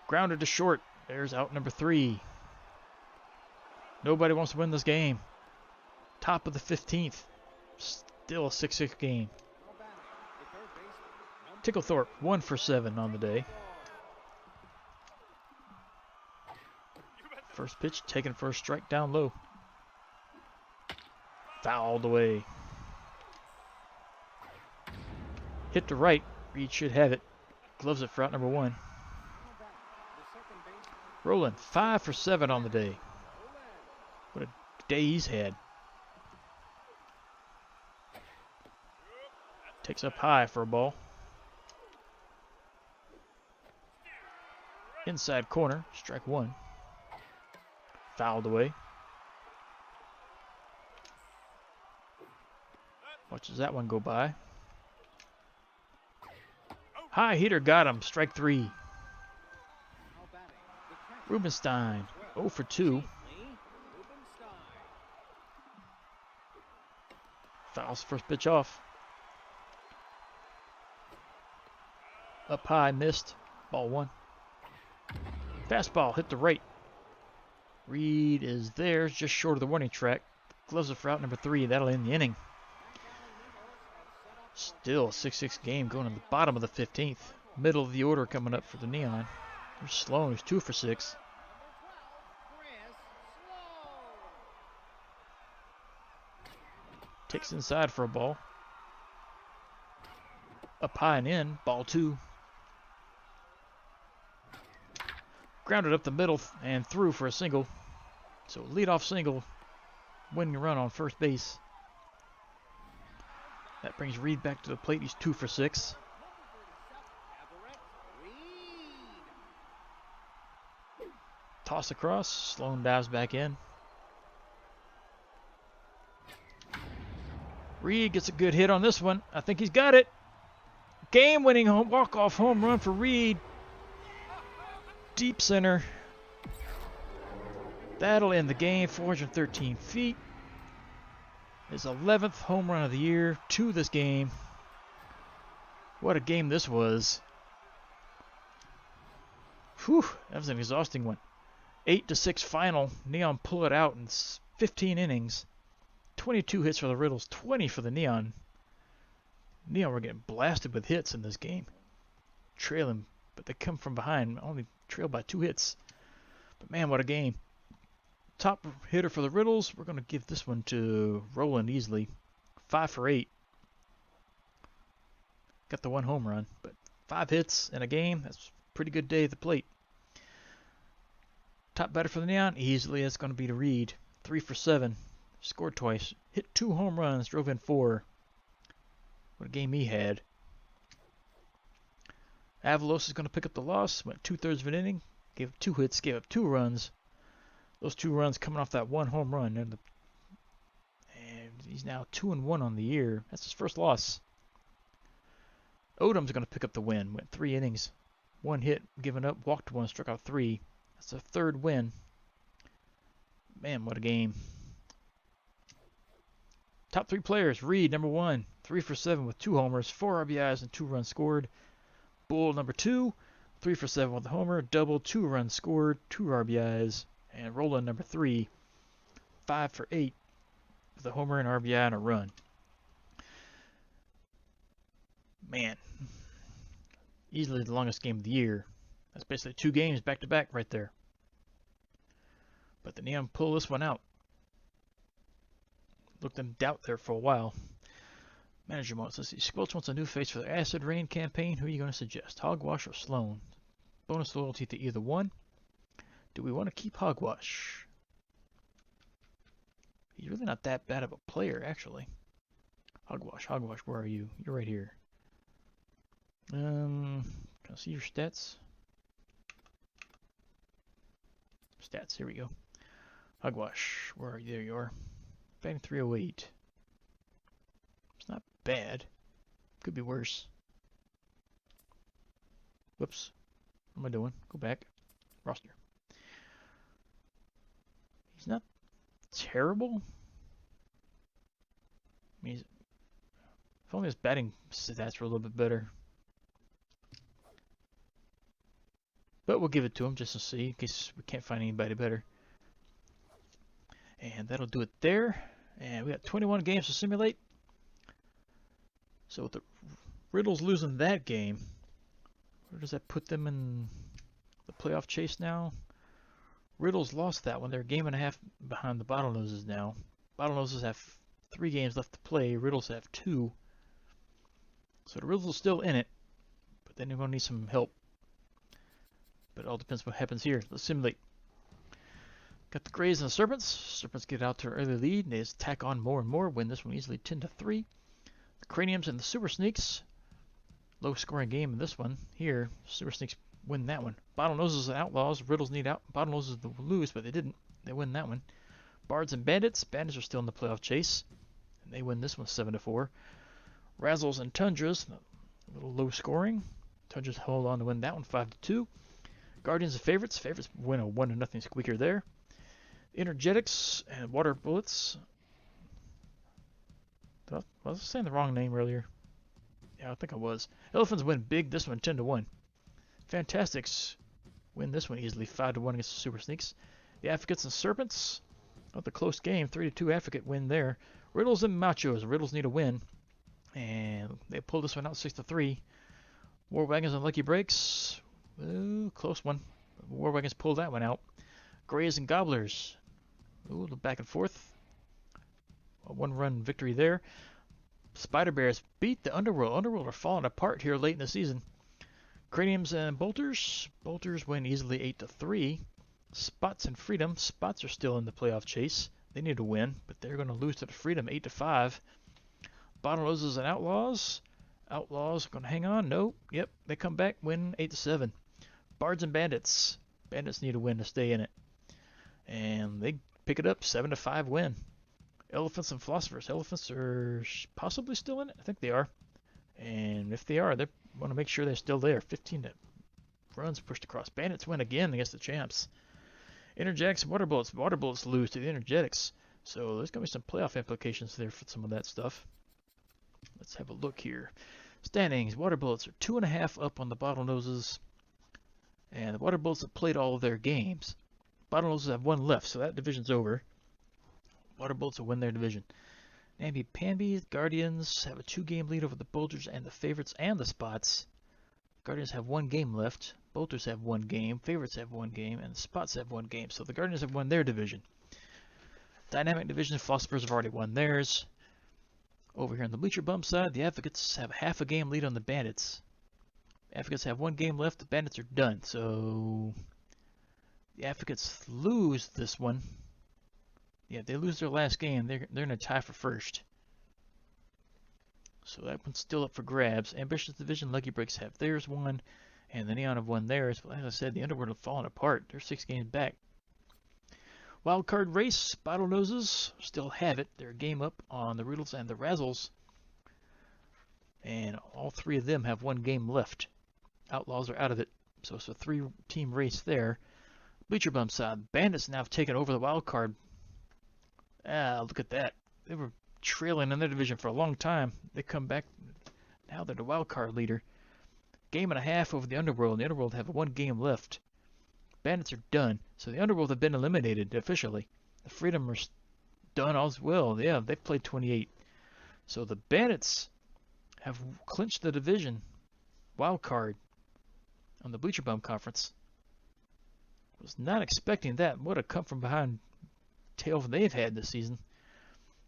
Grounded to short. There's out number 3. Nobody wants to win this game. Top of the 15th. Still a 6-6 game. Ticklethorpe 1 for 7 on the day. First pitch taken for a strike down low. Fouled away. Hit to right. Reed should have it. Gloves it for out number 1. Roland 5 for 7 on the day. What a day he's had. Takes up high for a ball. Inside corner. Strike 1. Fouled away. Watches that one go by. High hitter got him. Strike 3. Rubenstein, 0 for 2. Fouls first pitch off. Up high, missed. Ball 1. Fastball hit the right. Reed is there, just short of the warning track. Gloves are for out number 3. That'll end the inning. Still a 6-6 game going in the bottom of the 15th. Middle of the order coming up for the Neon. There's Sloan, who's 2 for 6. Takes inside for a ball. Up high and in, ball 2. Grounded up the middle and through for a single. So leadoff single, winning run on first base. That brings Reed back to the plate. He's 2 for 6. Toss across. Sloan dives back in. Reed gets a good hit on this one. I think he's got it. Game-winning walk-off home run for Reed. Deep center. That'll end the game. 413 feet. His 11th home run of the year to this game. What a game this was. Whew, that was an exhausting one. 8-6 final. Neon pull it out in 15 innings. 22 hits for the Riddles, 20 for the Neon. Neon were getting blasted with hits in this game. Trailing, but they come from behind. Only trailed by 2 hits. But man, what a game. Top hitter for the Riddles, we're going to give this one to Roland easily. 5 for 8. Got the 1 home run, but 5 hits in a game, that's a pretty good day at the plate. Top batter for the Neon, easily it's going to be to Reed. 3 for 7. Scored twice. Hit 2 home runs, drove in 4. What a game he had. Avalos is going to pick up the loss. Went 2/3 of an inning. Gave up 2 hits, gave up 2 runs. Those 2 runs coming off that 1 home run. And he's now 2-1 on the year. That's his first loss. Odom's going to pick up the win. Went 3 innings. 1 hit, given up, walked 1, struck out 3. That's a 3rd win. Man, what a game. Top 3 players. Reed, number 1, 3 for 7 with 2 homers, 4 RBIs, and 2 runs scored. Bull, number 2, 3 for 7 with a homer, double, 2 runs scored, 2 RBIs. And Roland, number 3, 5 for 8 with a homer, an RBI, and a run. Man, easily the longest game of the year. That's basically 2 games back-to-back right there. But the Neon pull this one out. Looked in doubt there for a while. Manager wants, let's see, Squelch wants a new face for the Acid Rain campaign. Who are you going to suggest? Hogwash or Sloan? Bonus loyalty to either one. Do we want to keep Hogwash? He's really not that bad of a player, actually. Hogwash, where are you? You're right here. Can I see your stats? Stats, here we go. Hogwash, where are you? There you are. Batting 308. It's not bad. Could be worse. Whoops. What am I doing? Go back. Roster. He's not terrible. I mean, if only his batting stats were a little bit better. But we'll give it to him just to see, in case we can't find anybody better. And that'll do it there. And we got 21 games to simulate. So with the Riddles losing that game, where does that put them in the playoff chase now? Riddles lost that one. They're a game and a half behind the Bottlenoses now. Bottlenoses have 3 games left to play. Riddles have 2. So the Riddles are still in it, but then they're going to need some help. But it all depends what happens here. Let's simulate. Got the Grays and the Serpents. Serpents get out to an early lead, and they just tack on more and more. Win this one easily 10-3. The Craniums and the Super Sneaks. Low scoring game in this one. Here, Super Sneaks win that one. Bottlenoses and Outlaws. Riddles need out. Bottlenoses lose, but they didn't. They win that one. Bards and Bandits. Bandits are still in the playoff chase. They win this one 7-4. Razzles and Tundras, a little low scoring. Tundras hold on to win that one 5-2. Guardians and Favorites. Favorites win a 1-0 squeaker there. Energetics and Water Bullets. Was I saying the wrong name earlier? Yeah, I think I was. Elephants win big this one 10-1. Fantastics win this one easily 5-1 against the Super Sneaks. The Advocates and Serpents. Not the close game. 3-2 Advocate win there. Riddles and Machos. Riddles need a win. And they pull this one out 6-3. War Wagons and Lucky Breaks. Ooh, close one. War Wagons pulled that one out. Grays and Gobblers. Ooh, the back and forth. A one-run victory there. Spider Bears beat the Underworld. Underworld are falling apart here late in the season. Craniums and Bolters. Bolters win easily 8-3. Spots and Freedom. Spots are still in the playoff chase. They need to win, but they're going to lose to the Freedom 8-5. Bottlenoses and Outlaws. Outlaws going to hang on. No. Yep. They come back. Win 8-7. Bards and Bandits. Bandits need a win to stay in it. And they pick it up. 7-5 win. Elephants and Philosophers. Elephants are possibly still in it. I think they are. And if they are, they want to make sure they're still there. 15 runs pushed across. Bandits win again against the champs. Energetics and Water Bullets. Water Bullets lose to the Energetics. So there's going to be some playoff implications there for some of that stuff. Let's have a look here. Standings. Water Bullets are 2.5 up on the Bottlenoses. And the Water Bullets have played all of their games. Bottlenoses have one left, so that division's over. Water Bullets will win their division. Namby-Pamby, Guardians have a 2-game lead over the Bolters and the Favorites and the Spots. Guardians have 1 game left. Bolters have 1 game. Favorites have 1 game. And the Spots have 1 game. So the Guardians have won their division. Dynamic division, Philosophers have already won theirs. Over here on the Bleacher Bum side, the Advocates have half a game lead on the Bandits. Advocates have 1 game left. The Bandits are done. So the Advocates lose this one. Yeah, if they lose their last game, they're in a tie for first. So that one's still up for grabs. Ambitious Division, Lucky Breaks have theirs won, and the Neon have won theirs. But as I said, the Underworld have fallen apart. They're 6 games back. Wild Card Race, Bottlenoses still have it. They're a game up on the Riddles and the Razzles. And all 3 of them have 1 game left. Outlaws are out of it. So it's a 3-team race there. Bleacher Bum side, Bandits now have taken over the Wild Card. Look at that. They were trailing in their division for a long time. They come back. Now they're the wild card leader. 1.5 games over the Underworld. And the Underworld have 1 game left. Bandits are done. So the Underworld have been eliminated officially. The Freedom are done as well. Yeah, they've played 28. So the Bandits have clinched the division. Wild card on the Bleacher Bum Conference. Was not expecting that. What a come from behind tail they've had this season.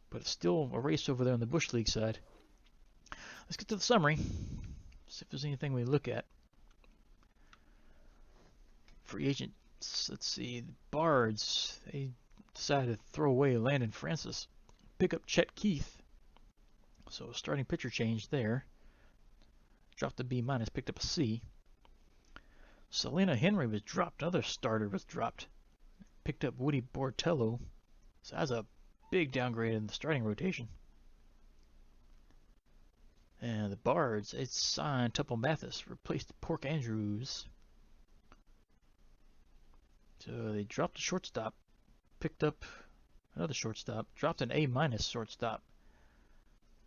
But it's still a race over there on the Bush League side. Let's get to the summary. See if there's anything we look at. Free agents, let's see. The Bards, they decided to throw away Landon Francis. Pick up Chet Keith. So starting pitcher change there. Dropped a B-, picked up a C. Selena Henry was dropped. Another starter was dropped. Picked up Woody Bortello. So that's a big downgrade in the starting rotation. And the Bards, they signed Tupple Mathis, replaced Pork Andrews. So they dropped a shortstop, picked up another shortstop, dropped an A- shortstop.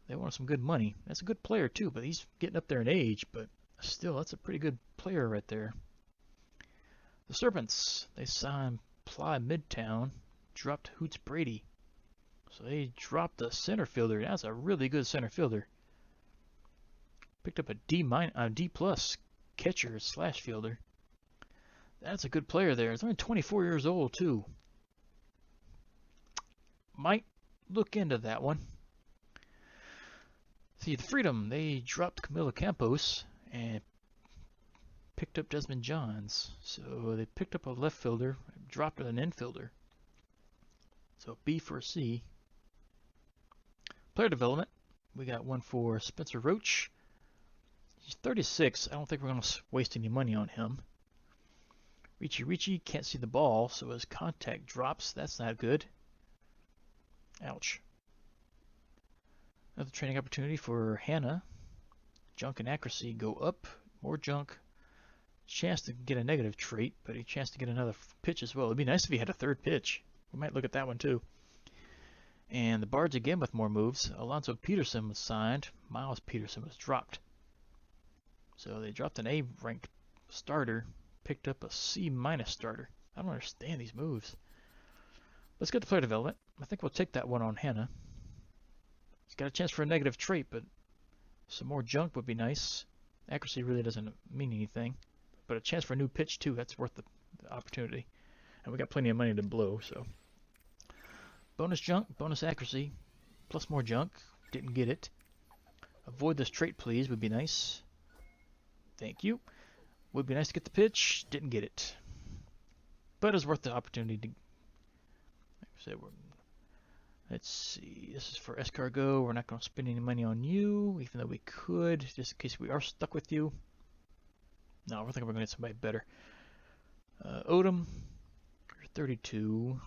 They wanted some good money. That's a good player too, but he's getting up there in age, but still, that's a pretty good player right there. The Serpents, they signed Ply Midtown, dropped Hoots Brady. So they dropped the center fielder. That's a really good center fielder. Picked up a D+ catcher / fielder. That's a good player there. He's only 24 years old too. Might look into that one. See, the Freedom, they dropped Camilo Campos and picked up Desmond Johns. So they picked up a left fielder, dropped an infielder. So B for a C. Player development, we got one for Spencer Roach. He's 36. I don't think we're going to waste any money on him. Ricci can't see the ball, so his contact drops. That's not good. Ouch. Another training opportunity for Hannah. Junk and accuracy go up. More junk. Chance to get a negative trait, but a chance to get another pitch as well. It'd be nice if he had a third pitch. We might look at that one too. And the Bards again with more moves. Alonzo Peterson was signed. Miles Peterson was dropped. So they dropped an A-ranked starter, picked up a C- starter. I don't understand these moves. Let's get to player development. I think we'll take that one on Hannah. He's got a chance for a negative trait, but some more junk would be nice. Accuracy really doesn't mean anything. But a chance for a new pitch, too. That's worth the opportunity. And we got plenty of money to blow, so. Bonus junk, bonus accuracy, plus more junk. Didn't get it. Avoid this trait, please, would be nice. Thank you. Would be nice to get the pitch. Didn't get it. But it's worth the opportunity to. Let's see. This is for escargot. We're not going to spend any money on you, even though we could, just in case we are stuck with you. No, we're thinking we're going to get somebody better. Odom, you're 32.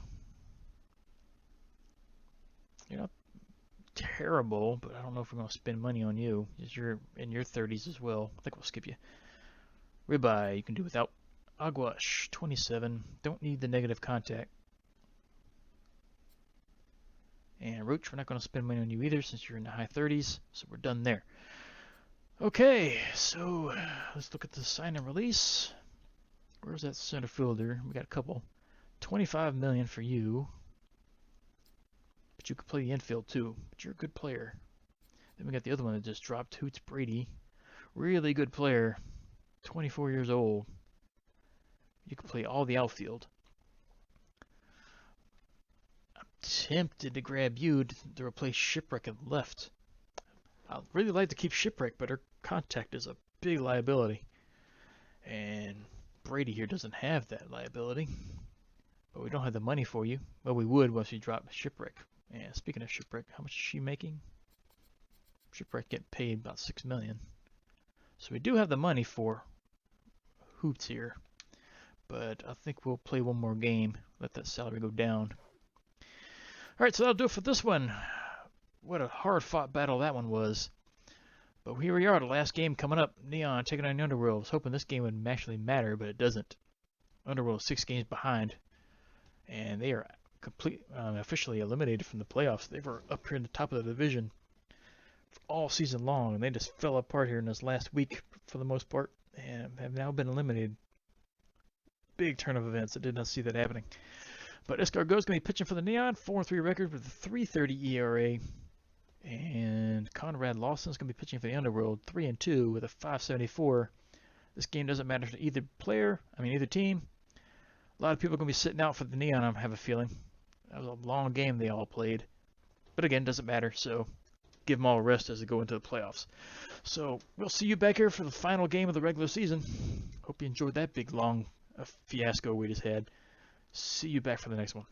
You're not terrible, but I don't know if we're going to spend money on you. You're in your 30s as well. I think we'll skip you. Ribeye, you can do without. Aguash, 27. Don't need the negative contact. And Roach, we're not going to spend money on you either since you're in the high 30s, so we're done there. Okay, so let's look at the sign and release. Where's that center fielder? We got a couple. $25 million for you. But you could play the infield too. But you're a good player. Then we got the other one that just dropped. Hoots Brady. Really good player. 24 years old. You could play all the outfield. I'm tempted to grab you to replace Shipwreck at left. I'd really like to keep Shipwreck, but her contact is a big liability. And Brady here doesn't have that liability. But we don't have the money for you. Well, we would once we drop Shipwreck. And speaking of Shipwreck, how much is she making? Shipwreck getting paid about $6 million. So we do have the money for Hoots here. But I think we'll play one more game. Let that salary go down. Alright, so that'll do it for this one. What a hard-fought battle that one was. But here we are, the last game coming up. Neon taking on the Underworld. I was hoping this game would actually matter, but it doesn't. Underworld 6 games behind. And they are officially eliminated from the playoffs. They were up here in the top of the division all season long, and they just fell apart here in this last week for the most part, and have now been eliminated. Big turn of events. I did not see that happening. But Escargot's going to be pitching for the Neon, 4-3 record with a 3.30 ERA. And Conrad Lawson's going to be pitching for the Underworld, 3-2 with a 5.74. This game doesn't matter to either either team. A lot of people are going to be sitting out for the Neon, I have a feeling. That was a long game they all played. But again, doesn't matter, so give them all a rest as they go into the playoffs. So we'll see you back here for the final game of the regular season. Hope you enjoyed that big, long fiasco we just had. See you back for the next one.